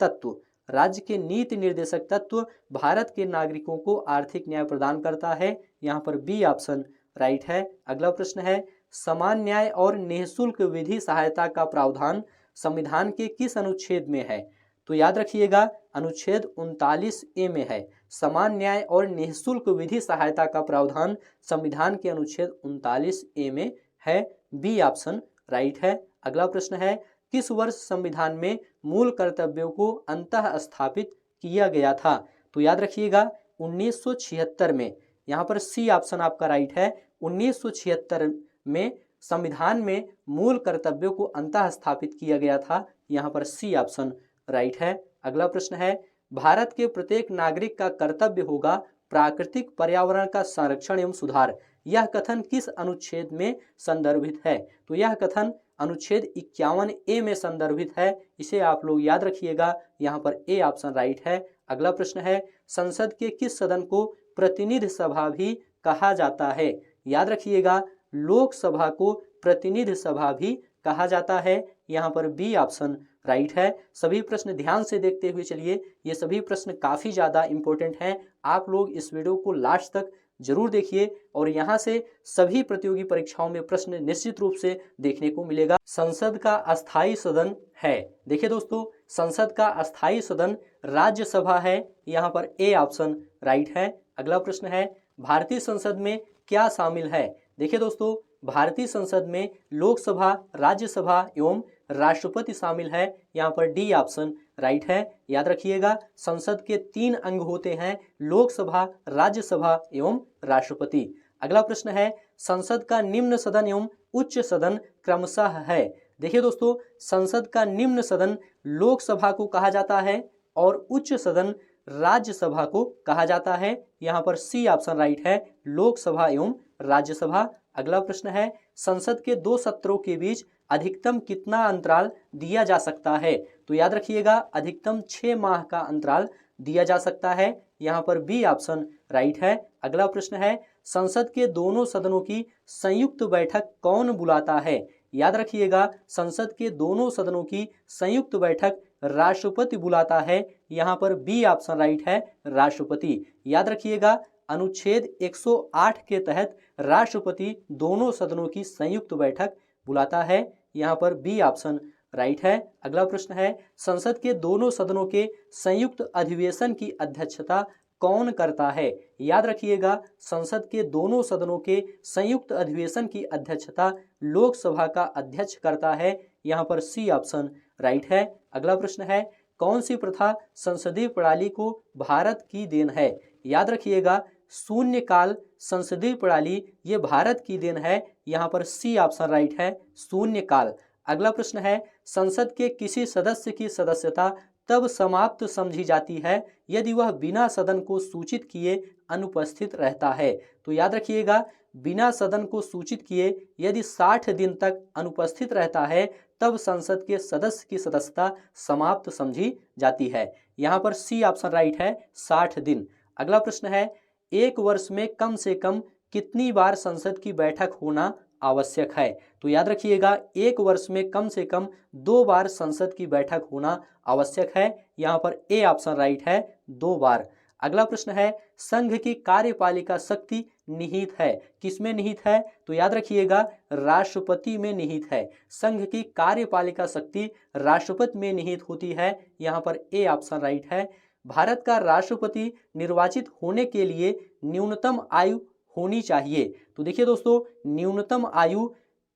तत्व भारत के नागरिकों को आर्थिक न्याय प्रदान करता है। यहाँ पर बी ऑप्शन राइट है। अगला प्रश्न है, समान न्याय और निःशुल्क विधि सहायता का प्रावधान संविधान के किस अनुच्छेद में है? तो याद रखिएगा, अनुच्छेद 39A में है। समान न्याय और निःशुल्क विधि सहायता का प्रावधान संविधान के अनुच्छेद 39A में है। बी ऑप्शन राइट है। अगला प्रश्न है, किस वर्ष संविधान में मूल कर्तव्यों को अंतः स्थापित किया गया था? तो याद रखिएगा, 1976 में। यहाँ पर सी ऑप्शन आपका राइट है। 1976 में संविधान में मूल कर्तव्यों को अंतः स्थापित किया गया था। यहाँ पर सी ऑप्शन राइट है। अगला प्रश्न है, भारत के प्रत्येक नागरिक का कर्तव्य होगा प्राकृतिक पर्यावरण का संरक्षण एवं सुधार। यह कथन किस अनुच्छेद में संदर्भित है? तो यह कथन अनुच्छेद 51A में संदर्भित है। इसे आप लोग याद रखिएगा, यहाँ पर ए ऑप्शन राइट है। अगला प्रश्न है, संसद के किस सदन को प्रतिनिधि सभा भी कहा जाता है? याद रखिएगा, लोकसभा को प्रतिनिधि सभा भी कहा जाता है। यहाँ पर बी ऑप्शन राइट है। सभी प्रश्न ध्यान से देखते हुए चलिए, ये सभी प्रश्न काफ़ी ज़्यादा इंपॉर्टेंट हैं। आप लोग इस वीडियो को लास्ट तक जरूर देखिए और यहाँ से सभी प्रतियोगी परीक्षाओं में प्रश्न निश्चित रूप से देखने को मिलेगा। संसद का अस्थायी सदन है। देखिए दोस्तों, संसद का अस्थायी सदन राज्यसभा है। यहाँ पर ए ऑप्शन राइट है। अगला प्रश्न है, भारतीय संसद में क्या शामिल है? देखिए दोस्तों, भारतीय संसद में लोकसभा, राज्यसभा एवं राष्ट्रपति शामिल है। यहाँ पर डी ऑप्शन राइट है। याद रखिएगा, संसद के 3 अंग होते हैं, लोकसभा, राज्यसभा एवं राष्ट्रपति। अगला प्रश्न है, संसद का निम्न सदन एवं उच्च सदन क्रमशः है। देखिए दोस्तों, संसद का निम्न सदन लोकसभा को कहा जाता है और उच्च सदन राज्यसभा को कहा जाता है। यहाँ पर सी ऑप्शन राइट है, लोकसभा एवं राज्यसभा। अगला प्रश्न है, संसद के 2 सत्रों के बीच अधिकतम कितना अंतराल दिया जा सकता है? तो याद रखिएगा, अधिकतम 6 माह का अंतराल दिया जा सकता है। यहाँ पर बी ऑप्शन राइट है। अगला प्रश्न है, संसद के दोनों सदनों की संयुक्त बैठक कौन बुलाता है? याद रखिएगा, संसद के दोनों सदनों की संयुक्त बैठक राष्ट्रपति बुलाता है। यहाँ पर बी ऑप्शन राइट है, राष्ट्रपति। याद रखिएगा, अनुच्छेद 108 के तहत राष्ट्रपति दोनों सदनों की संयुक्त बैठक बुलाता है। यहाँ पर बी ऑप्शन राइट है। अगला प्रश्न है, संसद के दोनों सदनों के संयुक्त अधिवेशन की अध्यक्षता कौन करता है? याद रखिएगा, संसद के दोनों सदनों के संयुक्त अधिवेशन की अध्यक्षता लोकसभा का अध्यक्ष करता है। यहाँ पर सी ऑप्शन राइट है। अगला प्रश्न है, कौन सी प्रथा संसदीय प्रणाली को भारत की देन है? याद रखिएगा, शून्यकाल संसदीय प्रणाली ये भारत की देन है। यहाँ पर सी ऑप्शन राइट है, शून्यकाल। अगला प्रश्न है, संसद के किसी सदस्य की सदस्यता तब समाप्त समझी जाती है यदि वह बिना सदन को सूचित किए अनुपस्थित रहता है। तो याद रखिएगा, बिना सदन को सूचित किए यदि 60 दिन तक अनुपस्थित रहता है तब संसद के सदस्य की सदस्यता समाप्त समझी जाती है। यहाँ पर सी ऑप्शन राइट है, 60 दिन। अगला प्रश्न है, एक वर्ष में कम से कम कितनी बार संसद की बैठक होना आवश्यक है? तो याद रखिएगा, एक वर्ष में कम से कम 2 बार संसद की बैठक होना आवश्यक है। यहाँ पर ए ऑप्शन राइट है, 2 बार। अगला प्रश्न है, संघ की कार्यपालिका शक्ति निहित है, किसमें निहित है? तो याद रखिएगा, राष्ट्रपति में निहित है। संघ की कार्यपालिका शक्ति राष्ट्रपति में निहित होती है। यहाँ पर ए ऑप्शन राइट है। भारत का राष्ट्रपति निर्वाचित होने के लिए न्यूनतम आयु होनी चाहिए। तो देखिए दोस्तों, न्यूनतम आयु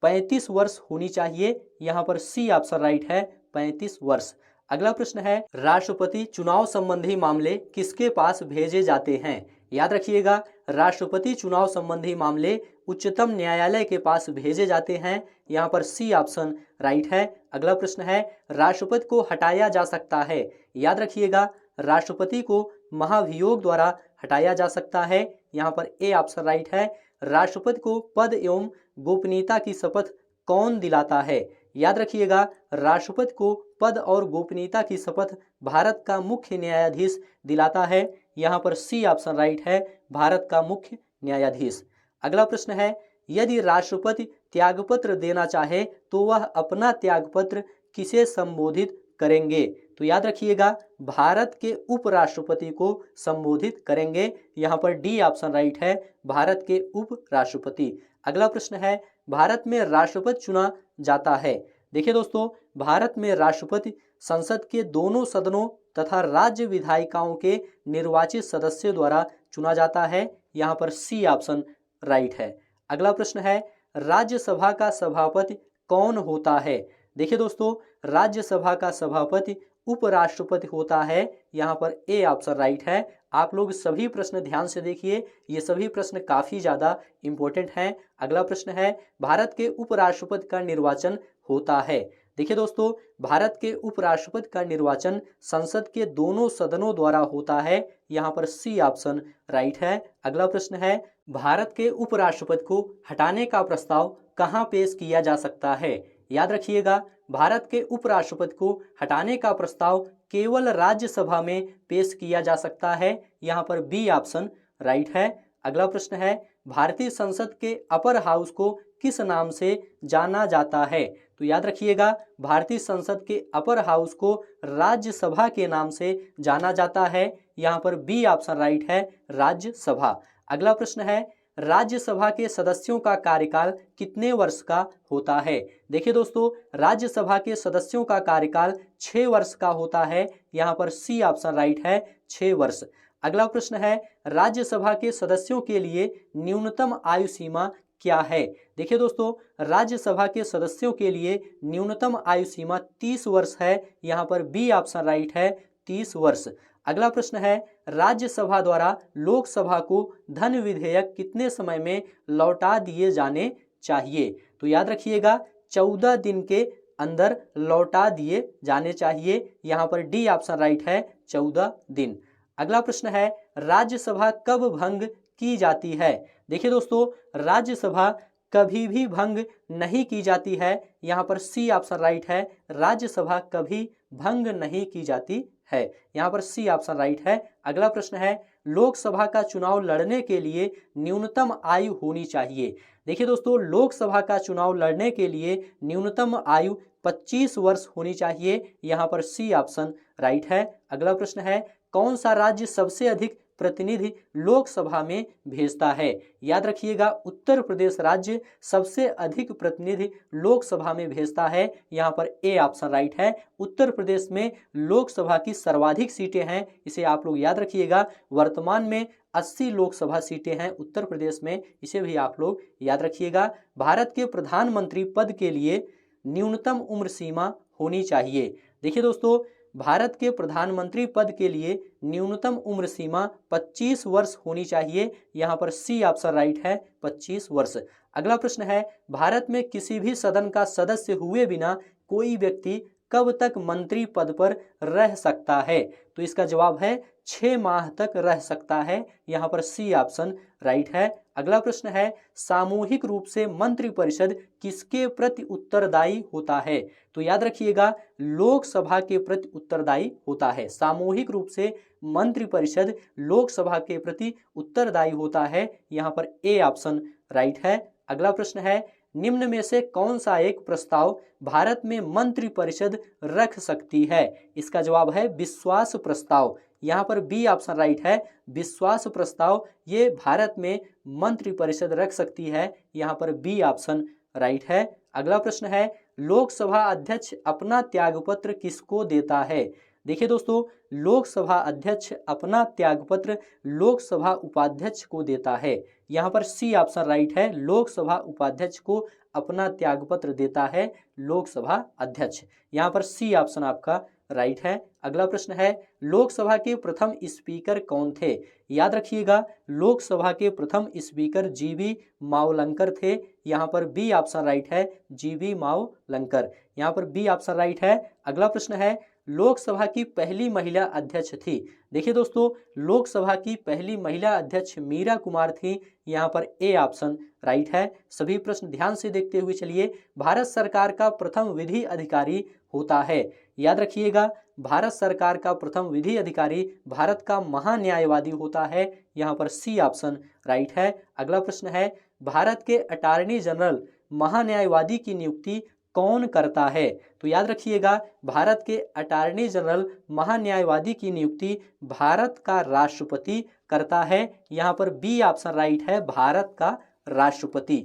35 वर्ष होनी चाहिए। यहाँ पर सी ऑप्शन राइट है, 35 वर्ष। अगला प्रश्न है, राष्ट्रपति चुनाव संबंधी मामले किसके पास भेजे जाते हैं? याद रखिएगा, राष्ट्रपति चुनाव संबंधी मामले उच्चतम न्यायालय के पास भेजे जाते हैं। यहाँ पर सी ऑप्शन राइट है। अगला प्रश्न है, राष्ट्रपति को हटाया जा सकता है? याद रखिएगा, राष्ट्रपति को महाभियोग द्वारा हटाया जा सकता है। यहाँ पर ए ऑप्शन राइट है। राष्ट्रपति को पद एवं गोपनीयता की शपथ कौन दिलाता है? याद रखिएगा, राष्ट्रपति को पद और गोपनीयता की शपथ भारत का मुख्य न्यायाधीश दिलाता है। यहाँ पर सी ऑप्शन राइट है, भारत का मुख्य न्यायाधीश। अगला प्रश्न है, यदि राष्ट्रपति त्यागपत्र देना चाहे तो वह अपना त्यागपत्र किसे संबोधित करेंगे? तो याद रखिएगा, भारत के उपराष्ट्रपति को संबोधित करेंगे। यहाँ पर डी ऑप्शन राइट है, भारत के उपराष्ट्रपति। अगला प्रश्न है, भारत में राष्ट्रपति चुना जाता है? देखिए दोस्तों, भारत में राष्ट्रपति संसद के दोनों सदनों तथा राज्य विधायिकाओं के निर्वाचित सदस्यों द्वारा चुना जाता है। यहाँ पर सी ऑप्शन राइट है। अगला प्रश्न है, राज्यसभा का सभापति कौन होता है? देखिए दोस्तों, राज्यसभा का सभापति उपराष्ट्रपति होता है। यहाँ पर ए ऑप्शन राइट है। आप लोग सभी प्रश्न ध्यान से देखिए, ये सभी प्रश्न काफी ज्यादा इंपॉर्टेंट हैं। अगला प्रश्न है, भारत के उपराष्ट्रपति का निर्वाचन होता है? देखिए दोस्तों, भारत के उपराष्ट्रपति का निर्वाचन संसद के दोनों सदनों द्वारा होता है। यहाँ पर सी ऑप्शन राइट है। अगला प्रश्न है, भारत के उपराष्ट्रपति को हटाने का प्रस्ताव कहाँ पेश किया जा सकता है? याद रखिएगा, भारत के उपराष्ट्रपति को हटाने का प्रस्ताव केवल राज्यसभा में पेश किया जा सकता है। यहाँ पर बी ऑप्शन राइट है। अगला प्रश्न है, भारतीय संसद के अपर हाउस को किस नाम से जाना जाता है? तो याद रखिएगा, भारतीय संसद के अपर हाउस को राज्यसभा के नाम से जाना जाता है। यहाँ पर बी ऑप्शन राइट है, राज्यसभा। अगला प्रश्न है, राज्यसभा के सदस्यों का कार्यकाल कितने वर्ष का होता है? देखिए दोस्तों, राज्यसभा के सदस्यों का कार्यकाल 6 वर्ष का होता है। यहाँ पर सी ऑप्शन राइट है, 6 वर्ष। अगला प्रश्न है, राज्यसभा के सदस्यों के लिए न्यूनतम आयु सीमा क्या है? देखिए दोस्तों, राज्यसभा के सदस्यों के लिए न्यूनतम आयु सीमा 30 वर्ष है। यहाँ पर बी ऑप्शन राइट है, 30 वर्ष। अगला प्रश्न है, राज्यसभा द्वारा लोकसभा को धन विधेयक कितने समय में लौटा दिए जाने चाहिए? तो याद रखिएगा, 14 दिन के अंदर लौटा दिए जाने चाहिए। यहाँ पर डी ऑप्शन राइट है, 14 दिन। अगला प्रश्न है, राज्यसभा कब भंग की जाती है? देखिए दोस्तों, राज्यसभा कभी भी भंग नहीं की जाती है। यहाँ पर सी ऑप्शन राइट है, राज्यसभा कभी भंग नहीं की जाती है। यहाँ पर सी ऑप्शन राइट है। अगला प्रश्न है, लोकसभा का चुनाव लड़ने के लिए न्यूनतम आयु होनी चाहिए? देखिए दोस्तों, लोकसभा का चुनाव लड़ने के लिए न्यूनतम आयु 25 वर्ष होनी चाहिए। यहाँ पर सी ऑप्शन राइट है। अगला प्रश्न है, कौन सा राज्य सबसे अधिक प्रतिनिधि लोकसभा में भेजता है? याद रखिएगा, उत्तर प्रदेश राज्य सबसे अधिक प्रतिनिधि लोकसभा में भेजता है। यहाँ पर ए ऑप्शन राइट है। उत्तर प्रदेश में लोकसभा की सर्वाधिक सीटें हैं, इसे आप लोग याद रखिएगा। वर्तमान में 80 लोकसभा सीटें हैं उत्तर प्रदेश में, इसे भी आप लोग याद रखिएगा। भारत के प्रधानमंत्री पद के लिए न्यूनतम उम्र सीमा होनी चाहिए। देखिए दोस्तों, भारत के प्रधानमंत्री पद के लिए न्यूनतम उम्र सीमा 25 वर्ष होनी चाहिए। यहाँ पर सी ऑप्शन राइट है, 25 वर्ष। अगला प्रश्न है, भारत में किसी भी सदन का सदस्य हुए बिना कोई व्यक्ति कब तक मंत्री पद पर रह सकता है? तो इसका जवाब है 6 माह तक रह सकता है। यहाँ पर सी ऑप्शन राइट है। अगला प्रश्न है, सामूहिक रूप से मंत्रिपरिषद किसके प्रति उत्तरदायी होता है? तो याद रखिएगा, लोकसभा के प्रति उत्तरदायी होता है। सामूहिक रूप से मंत्रिपरिषद लोकसभा के प्रति उत्तरदायी होता है। यहाँ पर ए ऑप्शन राइट है। अगला प्रश्न है, निम्न में से कौन सा एक प्रस्ताव भारत में मंत्रिपरिषद रख सकती है? इसका जवाब है विश्वास प्रस्ताव। यहाँ पर बी ऑप्शन राइट है। विश्वास प्रस्ताव ये भारत में मंत्रिपरिषद रख सकती है। यहाँ पर बी ऑप्शन राइट है। अगला प्रश्न है, लोकसभा अध्यक्ष अपना त्यागपत्र किसको देता है? देखिए दोस्तों, लोकसभा अध्यक्ष अपना त्यागपत्र लोकसभा उपाध्यक्ष को देता है। यहाँ पर सी ऑप्शन राइट है। लोकसभा उपाध्यक्ष को अपना त्यागपत्र देता है लोकसभा अध्यक्ष। यहाँ पर सी ऑप्शन आपका राइट है। अगला प्रश्न है, लोकसभा के प्रथम स्पीकर कौन थे? याद रखिएगा, लोकसभा के प्रथम स्पीकर जीबी मावलंकर थे। यहाँ पर बी ऑप्शन राइट है, जीबी मावलंकर। यहाँ पर बी ऑप्शन राइट है। अगला प्रश्न है, लोकसभा की पहली महिला अध्यक्ष थी। देखिए दोस्तों, लोकसभा की पहली महिला अध्यक्ष मीरा कुमार थी। यहाँ पर ए ऑप्शन राइट है। सभी प्रश्न ध्यान से देखते हुए चलिए। भारत सरकार का प्रथम विधि अधिकारी होता है। याद रखिएगा, भारत सरकार का प्रथम विधि अधिकारी भारत का महान्यायवादी होता है। यहाँ पर सी ऑप्शन राइट है। अगला प्रश्न है, भारत के अटॉर्नी जनरल महान्यायवादी की नियुक्ति कौन करता है? तो याद रखिएगा, भारत के अटॉर्नी जनरल महान्यायवादी की नियुक्ति भारत का राष्ट्रपति करता है। यहाँ पर बी ऑप्शन राइट है, भारत का राष्ट्रपति।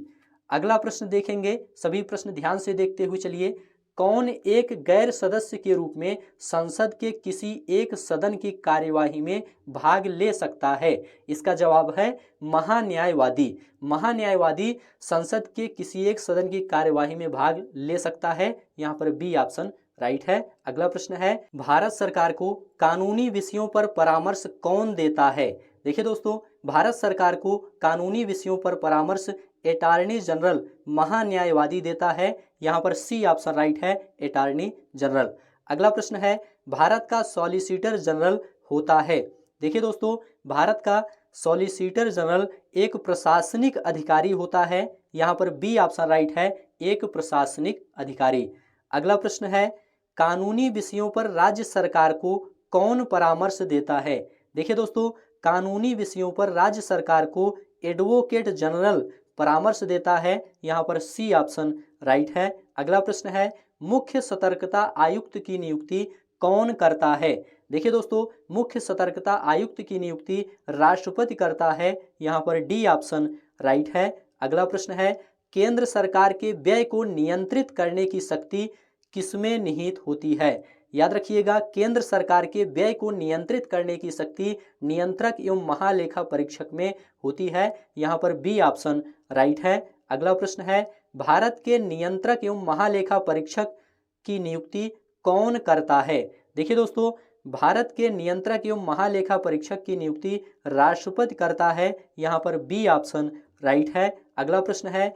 अगला प्रश्न देखेंगे, सभी प्रश्न ध्यान से देखते हुए चलिए। कौन एक गैर सदस्य के रूप में संसद के किसी एक सदन की कार्यवाही में भाग ले सकता है? इसका जवाब है महान्यायवादी। महान्यायवादी संसद के किसी एक सदन की कार्यवाही में भाग ले सकता है। यहाँ पर बी ऑप्शन राइट है। अगला प्रश्न है, भारत सरकार को कानूनी विषयों पर परामर्श कौन देता है? देखिए दोस्तों, भारत सरकार को कानूनी विषयों पर परामर्श अटॉर्नी जनरल महान्यायवादी देता है। यहाँ पर सी ऑप्शन राइट है, अटॉर्नी जनरल। अगला प्रश्न है, भारत का सॉलिसिटर जनरल होता है। देखिए दोस्तों, भारत का सॉलिसिटर जनरल एक प्रशासनिक अधिकारी होता है। यहाँ पर बी ऑप्शन राइट है, एक प्रशासनिक अधिकारी। अगला प्रश्न है, कानूनी विषयों पर राज्य सरकार को कौन परामर्श देता है? देखिए दोस्तों, कानूनी विषयों पर राज्य सरकार को एडवोकेट जनरल परामर्श देता है। यहाँ पर सी ऑप्शन राइट है। अगला प्रश्न है, मुख्य सतर्कता आयुक्त की नियुक्ति कौन करता है? देखिए दोस्तों, मुख्य सतर्कता आयुक्त की नियुक्ति राष्ट्रपति करता है। यहाँ पर डी ऑप्शन राइट है। अगला प्रश्न है, केंद्र सरकार के व्यय को नियंत्रित करने की शक्ति किसमें निहित होती है? याद रखिएगा, केंद्र सरकार के व्यय को नियंत्रित करने की शक्ति नियंत्रक एवं महालेखा परीक्षक में होती है। यहाँ पर बी ऑप्शन राइट है। अगला प्रश्न है, भारत के नियंत्रक एवं महालेखा परीक्षक की नियुक्ति कौन करता है? देखिए दोस्तों, भारत के नियंत्रक एवं महालेखा परीक्षक की नियुक्ति राष्ट्रपति करता है। यहाँ पर बी ऑप्शन राइट है। अगला प्रश्न है,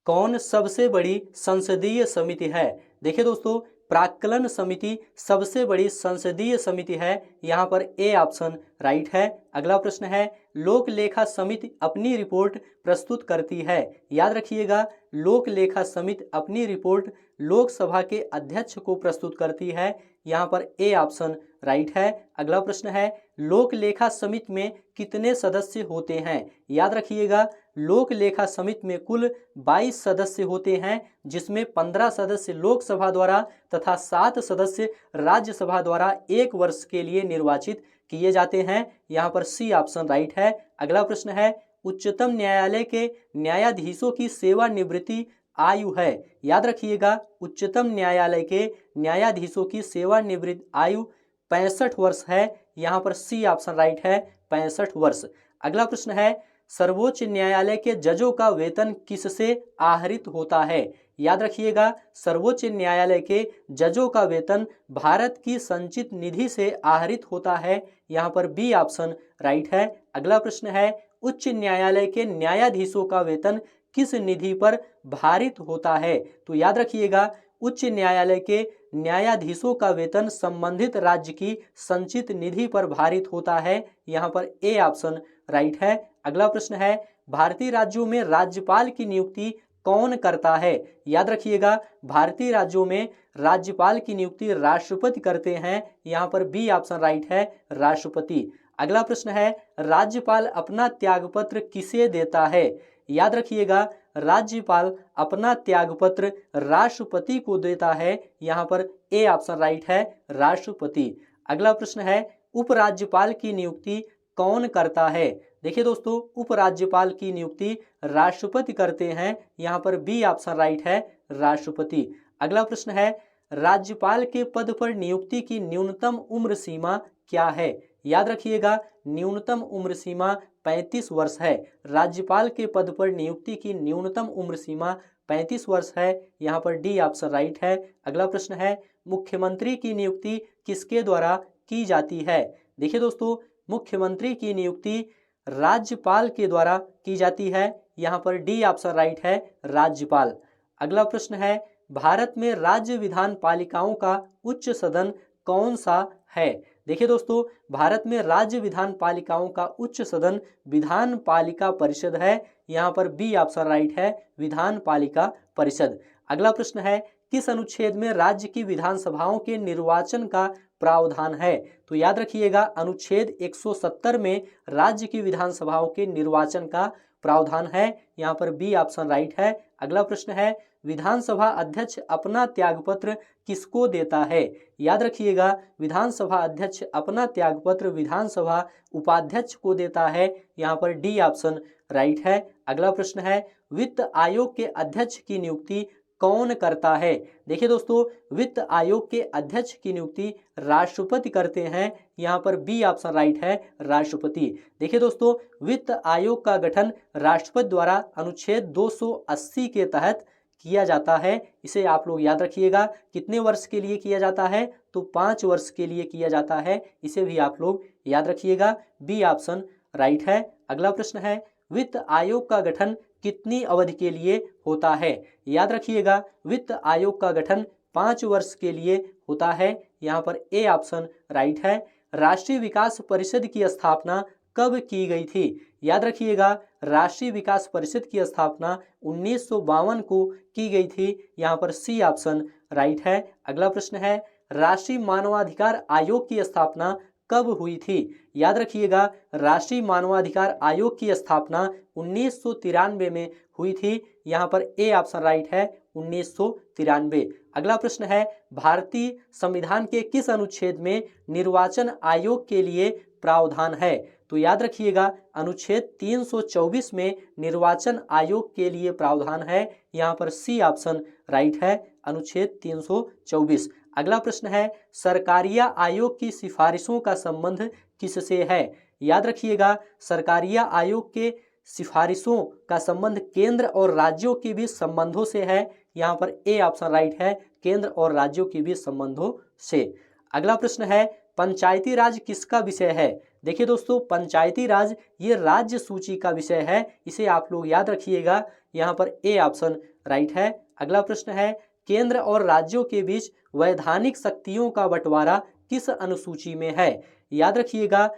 कौन सबसे बड़ी संसदीय समिति है? देखिए दोस्तों, प्राक्कलन समिति सबसे बड़ी संसदीय समिति है। यहाँ पर ए ऑप्शन राइट है। अगला प्रश्न है, लोक लेखा समिति अपनी रिपोर्ट प्रस्तुत करती है। याद रखिएगा, लोक लेखा समिति अपनी रिपोर्ट लोकसभा के अध्यक्ष को प्रस्तुत करती है। यहाँ पर ए ऑप्शन राइट है। अगला प्रश्न है, लोक लेखा समिति में कितने सदस्य होते हैं? याद रखिएगा, लोक लेखा समिति में कुल 22 सदस्य होते हैं, जिसमें 15 सदस्य लोकसभा द्वारा तथा 7 सदस्य राज्यसभा द्वारा 1 वर्ष के लिए निर्वाचित किए जाते हैं। यहाँ पर सी ऑप्शन राइट है। अगला प्रश्न है, उच्चतम न्यायालय के न्यायाधीशों की सेवानिवृत्ति आयु है। याद रखिएगा, उच्चतम न्यायालय के न्यायाधीशों की सेवानिवृत्ति आयु 65 वर्ष है। यहाँ पर सी ऑप्शन राइट है, 65 वर्ष। अगला प्रश्न है, सर्वोच्च न्यायालय के जजों का वेतन किससे आहरित होता है। याद रखिएगा, सर्वोच्च न्यायालय के जजों का वेतन भारत की संचित निधि से आहरित होता है। यहाँ पर बी ऑप्शन राइट है। अगला प्रश्न है, उच्च न्यायालय के न्यायाधीशों का वेतन किस निधि पर भारित होता है। तो याद रखिएगा, उच्च न्यायालय के न्यायाधीशों का वेतन संबंधित राज्य की संचित निधि पर भारित होता है। यहाँ पर ए ऑप्शन राइट है। अगला प्रश्न है, भारतीय राज्यों में राज्यपाल की नियुक्ति कौन करता है। याद रखिएगा, भारतीय राज्यों में राज्यपाल की नियुक्ति राष्ट्रपति करते हैं। यहाँ पर बी ऑप्शन राइट है, राष्ट्रपति। अगला प्रश्न है, राज्यपाल अपना त्यागपत्र किसे देता है। याद रखिएगा, राज्यपाल अपना त्यागपत्र राष्ट्रपति को देता है। यहाँ पर ए ऑप्शन राइट है, राष्ट्रपति। अगला प्रश्न है, उपराज्यपाल की नियुक्ति कौन करता है। देखिए दोस्तों, उपराज्यपाल की नियुक्ति राष्ट्रपति करते हैं। यहाँ पर बी ऑप्शन राइट है, राष्ट्रपति। अगला प्रश्न है, राज्यपाल के पद पर नियुक्ति की न्यूनतम उम्र सीमा क्या है। याद रखिएगा, न्यूनतम उम्र सीमा 35 वर्ष है। राज्यपाल के पद पर नियुक्ति की न्यूनतम उम्र सीमा 35 वर्ष है। यहाँ पर डी ऑप्शन राइट है। अगला प्रश्न है, मुख्यमंत्री की नियुक्ति किसके द्वारा की जाती है। देखिए दोस्तों, मुख्यमंत्री की नियुक्ति राज्यपाल के द्वारा की जाती है। यहाँ पर डी ऑप्शन राइट है, राज्यपाल। अगला प्रश्न है, भारत में राज्य विधान पालिकाओं का उच्च सदन कौन सा है। देखिए दोस्तों, भारत में राज्य विधान पालिकाओं का उच्च सदन विधान पालिका परिषद है। यहाँ पर बी ऑप्शन राइट है, विधान पालिका परिषद। अगला प्रश्न है, किस अनुच्छेद में राज्य की विधानसभाओं के निर्वाचन का प्रावधान है। तो याद रखिएगा, अनुच्छेद 170 में राज्य की विधानसभाओं के निर्वाचन का प्रावधान है। यहाँ पर बी ऑप्शन राइट है। अगला प्रश्न है, विधानसभा अध्यक्ष अपना त्यागपत्र किसको देता है। याद रखिएगा, विधानसभा अध्यक्ष अपना त्यागपत्र विधानसभा उपाध्यक्ष को देता है। यहाँ पर डी ऑप्शन राइट है। अगला प्रश्न है, वित्त आयोग के अध्यक्ष की नियुक्ति कौन करता है। देखिए दोस्तों, वित्त आयोग के अध्यक्ष की नियुक्ति राष्ट्रपति करते हैं। यहाँ पर बी ऑप्शन राइट है, राष्ट्रपति। देखिए दोस्तों, वित्त आयोग का गठन राष्ट्रपति द्वारा अनुच्छेद 280 के तहत किया जाता है। इसे आप लोग याद रखिएगा, कितने वर्ष के लिए किया जाता है, तो 5 वर्ष के लिए किया जाता है। इसे भी आप लोग याद रखिएगा, बी ऑप्शन राइट है। अगला प्रश्न है, वित्त आयोग का गठन कितनी अवधि के लिए होता है। याद रखिएगा, वित्त आयोग का गठन 5 वर्ष के लिए होता है। यहाँ पर ए ऑप्शन राइट है। राष्ट्रीय विकास परिषद की स्थापना कब की गई थी। याद रखिएगा, राष्ट्रीय विकास परिषद की स्थापना 1952 को की गई थी। यहाँ पर सी ऑप्शन राइट है। अगला प्रश्न है, राष्ट्रीय मानवाधिकार आयोग की स्थापना कब हुई थी। याद रखिएगा, राष्ट्रीय मानवाधिकार आयोग की स्थापना 1993 में हुई थी। यहाँ पर ए ऑप्शन राइट है, 1993। अगला प्रश्न है, भारतीय संविधान के किस अनुच्छेद में निर्वाचन आयोग के लिए प्रावधान है। तो याद रखिएगा, अनुच्छेद 324 में निर्वाचन आयोग के लिए प्रावधान है। यहाँ पर सी ऑप्शन राइट है, अनुच्छेद 324। अगला प्रश्न है, सरकारिया आयोग की सिफारिशों का संबंध किससे है। याद रखिएगा, सरकारिया आयोग के सिफारिशों का संबंध केंद्र और राज्यों के बीच संबंधों से है। यहाँ पर ए ऑप्शन राइट है, केंद्र और राज्यों के बीच संबंधों से। अगला प्रश्न है, पंचायती राज किसका विषय है। देखिए दोस्तों, पंचायती राज ये राज्य सूची का विषय है। इसे आप लोग याद रखिएगा, यहाँ पर ए ऑप्शन राइट है। अगला प्रश्न है, केंद्र और राज्यों के बीच वैधानिक शक्तियों का बंटवारा किस अनुसूची में है। याद रखिएगा,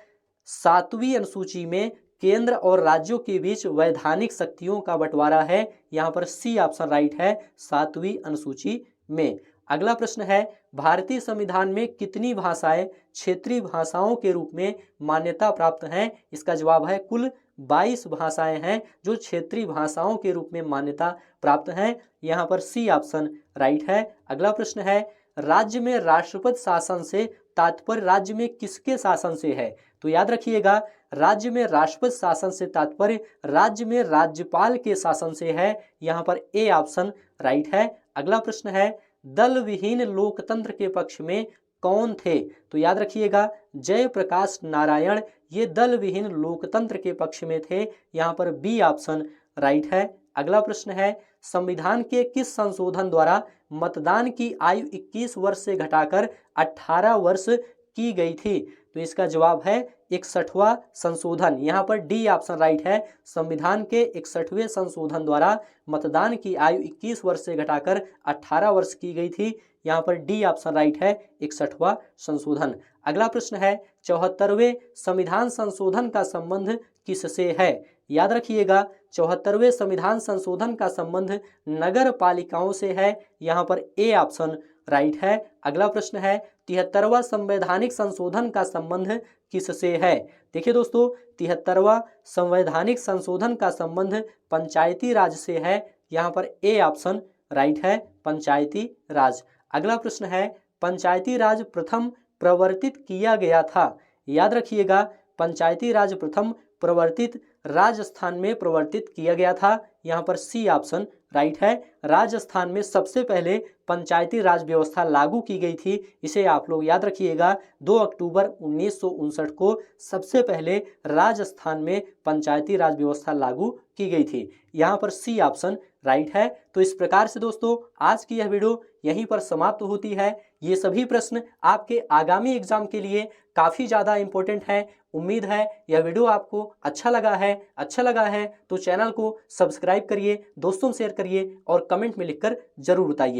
7वीं अनुसूची में केंद्र और राज्यों के बीच वैधानिक शक्तियों का बंटवारा है। यहाँ पर सी ऑप्शन राइट है, 7वीं अनुसूची में। अगला प्रश्न है, भारतीय संविधान में कितनी भाषाएं क्षेत्रीय भाषाओं के रूप में मान्यता प्राप्त हैं। इसका जवाब है कुल 22 भाषाएं हैं जो क्षेत्रीय भाषाओं के रूप में मान्यता प्राप्त हैं। यहाँ पर सी ऑप्शन राइट है। अगला प्रश्न है, राज्य में राष्ट्रपति शासन से तात्पर्य राज्य में किसके शासन से है? तो याद रखिएगा, राज्य में राष्ट्रपति शासन से तात्पर्य राज्य में राज्यपाल के शासन से है। यहाँ पर ए ऑप्शन राइट है। अगला प्रश्न है, दल विहीन लोकतंत्र के पक्ष में कौन थे? तो याद रखिएगा, जयप्रकाश नारायण ये दल विहीन लोकतंत्र के पक्ष में थे। यहाँ पर बी ऑप्शन राइट है। अगला प्रश्न है, संविधान के किस संशोधन द्वारा मतदान की आयु 21 वर्ष से घटाकर 18 वर्ष की गई थी? तो इसका जवाब है 61वां संशोधन। यहाँ पर डी ऑप्शन राइट है। संविधान के 61वें संशोधन द्वारा मतदान की आयु 21 वर्ष से घटाकर 18 वर्ष की गई थी। यहाँ पर डी ऑप्शन राइट है, 61वां संशोधन। अगला प्रश्न है, 74वें संविधान संशोधन का संबंध किससे है? याद रखिएगा, 74वें संविधान संशोधन का संबंध नगर पालिकाओं से है। यहाँ पर ए ऑप्शन राइट है। अगला प्रश्न है, 73वां संवैधानिक संशोधन का संबंध किससे है? देखिए दोस्तों, 73वां संवैधानिक संशोधन का संबंध पंचायती राज से है। यहाँ पर ए ऑप्शन राइट है, पंचायती राज। अगला प्रश्न है, पंचायती राज प्रथम प्रवर्तित किया गया था? याद रखिएगा, पंचायती राज प्रथम प्रवर्तित राजस्थान में प्रवर्तित किया गया था। यहाँ पर सी ऑप्शन राइट है। राजस्थान में सबसे पहले पंचायती राज व्यवस्था लागू की गई थी। इसे आप लोग याद रखिएगा, 2 अक्टूबर 1959 को सबसे पहले राजस्थान में पंचायती राज व्यवस्था लागू की गई थी। यहाँ पर सी ऑप्शन राइट है। तो इस प्रकार से दोस्तों, आज की यह वीडियो यहीं पर समाप्त होती है। ये सभी प्रश्न आपके आगामी एग्जाम के लिए काफ़ी ज़्यादा इंपॉर्टेंट है। उम्मीद है यह वीडियो आपको अच्छा लगा है तो चैनल को सब्सक्राइब करिए, दोस्तों शेयर करिए और कमेंट में लिखकर जरूर बताइए।